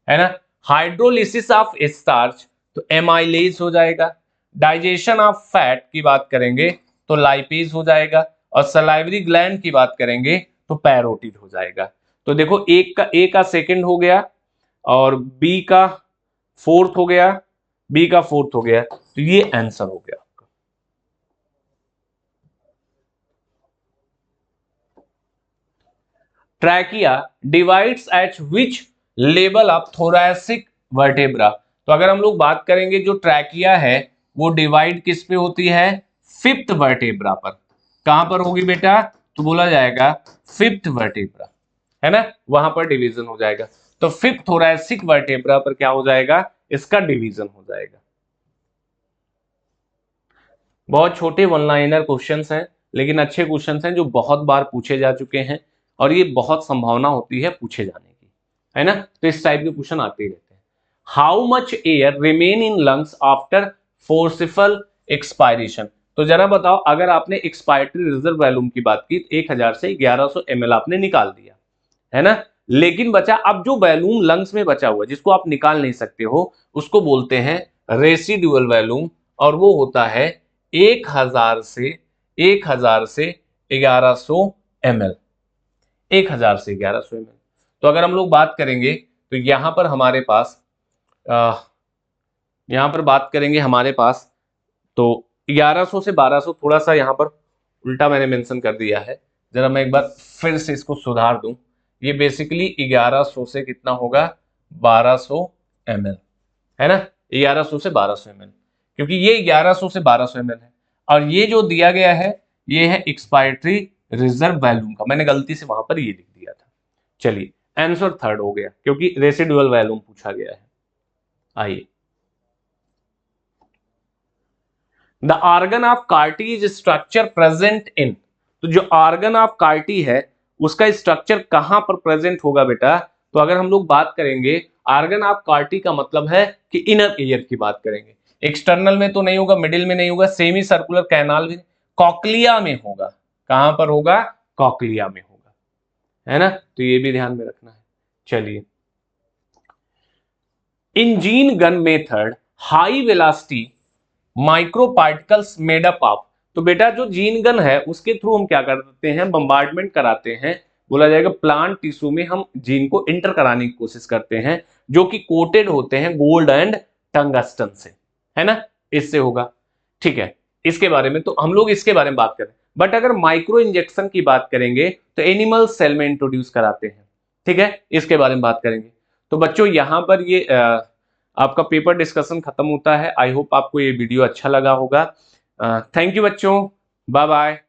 Speaker 2: है ना। हाइड्रोलिसिस ऑफ स्टार्च तो एमाइलेज हो जाएगा। डाइजेशन ऑफ फैट की बात करेंगे तो लाइपेज हो जाएगा। और सलाइवरी ग्लैंड की बात करेंगे तो पैरोटिड हो जाएगा। तो देखो ए का सेकंड हो गया और बी का फोर्थ हो गया, बी का फोर्थ हो गया, तो ये आंसर हो गया। Trachea divides eight which level of thoracic vertebra. तो अगर हम लोग बात करेंगे जो ट्रैकिया है वो डिवाइड किस पे होती है? फिफ्थ वर्टेब्रा पर। कहां पर होगी बेटा? तो बोला जाएगा फिफ्थ वर्टेब्रा, है ना, वहां पर डिवीजन हो जाएगा। तो फिफ्थ थोरैसिक वर्टेब्रा पर क्या हो जाएगा? इसका डिवीजन हो जाएगा। बहुत छोटे वन लाइनर क्वेश्चंस हैं लेकिन अच्छे क्वेश्चंस हैं जो बहुत बार पूछे जा चुके हैं और ये बहुत संभावना होती है पूछे जाने की, है ना। तो इस टाइप के क्वेश्चन आते ही रहते हैं। How much air remain in lungs after forcible expiration. तो जरा बताओ, अगर आपने एक्सपायरेटरी रिजर्व वॉल्यूम की बात की 1000 से 1100 ml आपने निकाल दिया, है ना, लेकिन बचा अब जो वॉल्यूम लंग्स में बचा हुआ जिसको आप निकाल नहीं सकते हो उसको बोलते हैं रेसिडुअल वॉल्यूम, और वो होता है 1000 से 1100 ml। 1000 से 1100 ml। तो अगर हम लोग बात करेंगे तो यहां पर हमारे पास यहां पर बात करेंगे हमारे पास तो 1100 से 1200 थोड़ा सा यहां पर उल्टा मैंने मेंशन कर दिया है, जरा मैं एक बार फिर से इसको सुधार दूं। ये बेसिकली 1100 से कितना होगा? 1200 ml, है ना। 1100 से 1200 ml, क्योंकि ये 1100 से 1200 ml है और ये जो दिया गया है ये है एक्सपायरेटरी रिजर्व वॉल्यूम का, मैंने गलती से वहां पर ये लिख दिया था। चलिए, आंसर थर्ड हो गया क्योंकि रेसिडुअल वॉल्यूम पूछा गया है। आइए, the organ of Corti is structure present in. तो जो आर्गन ऑफ कार्टी है उसका स्ट्रक्चर कहां पर प्रेजेंट होगा बेटा? तो अगर हम लोग बात करेंगे आर्गन ऑफ कार्टी का मतलब है कि इनर ईयर की बात करेंगे। एक्सटर्नल में तो नहीं होगा, मिडिल में नहीं होगा, सेमी सर्कुलर कैनाल में, कॉक्लिया में होगा। कहां पर होगा? कॉक्लिया में होगा, है ना। तो ये भी ध्यान में रखना है। चलिए, in gene gun method high velocity micro particles made up of. तो बेटा जो जीन गन है उसके थ्रू हम क्या करते हैं? बम्बार्डमेंट कराते हैं। बोला जाएगा प्लांट टिश्यू में हम जीन को इंटर कराने की कोशिश करते हैं जो कि कोटेड होते हैं गोल्ड एंड टंगस्टन से, है ना, इससे होगा। ठीक है, इसके बारे में तो हम लोग इसके बारे में बात करें, बट अगर माइक्रो इंजेक्शन की बात करेंगे तो एनिमल सेल में इंट्रोड्यूस कराते हैं। ठीक है, इसके बारे में बात करेंगे। तो बच्चों यहां पर ये आपका पेपर डिस्कशन खत्म होता है। आई होप आपको ये वीडियो अच्छा लगा होगा। थैंक यू बच्चों, बाय बाय।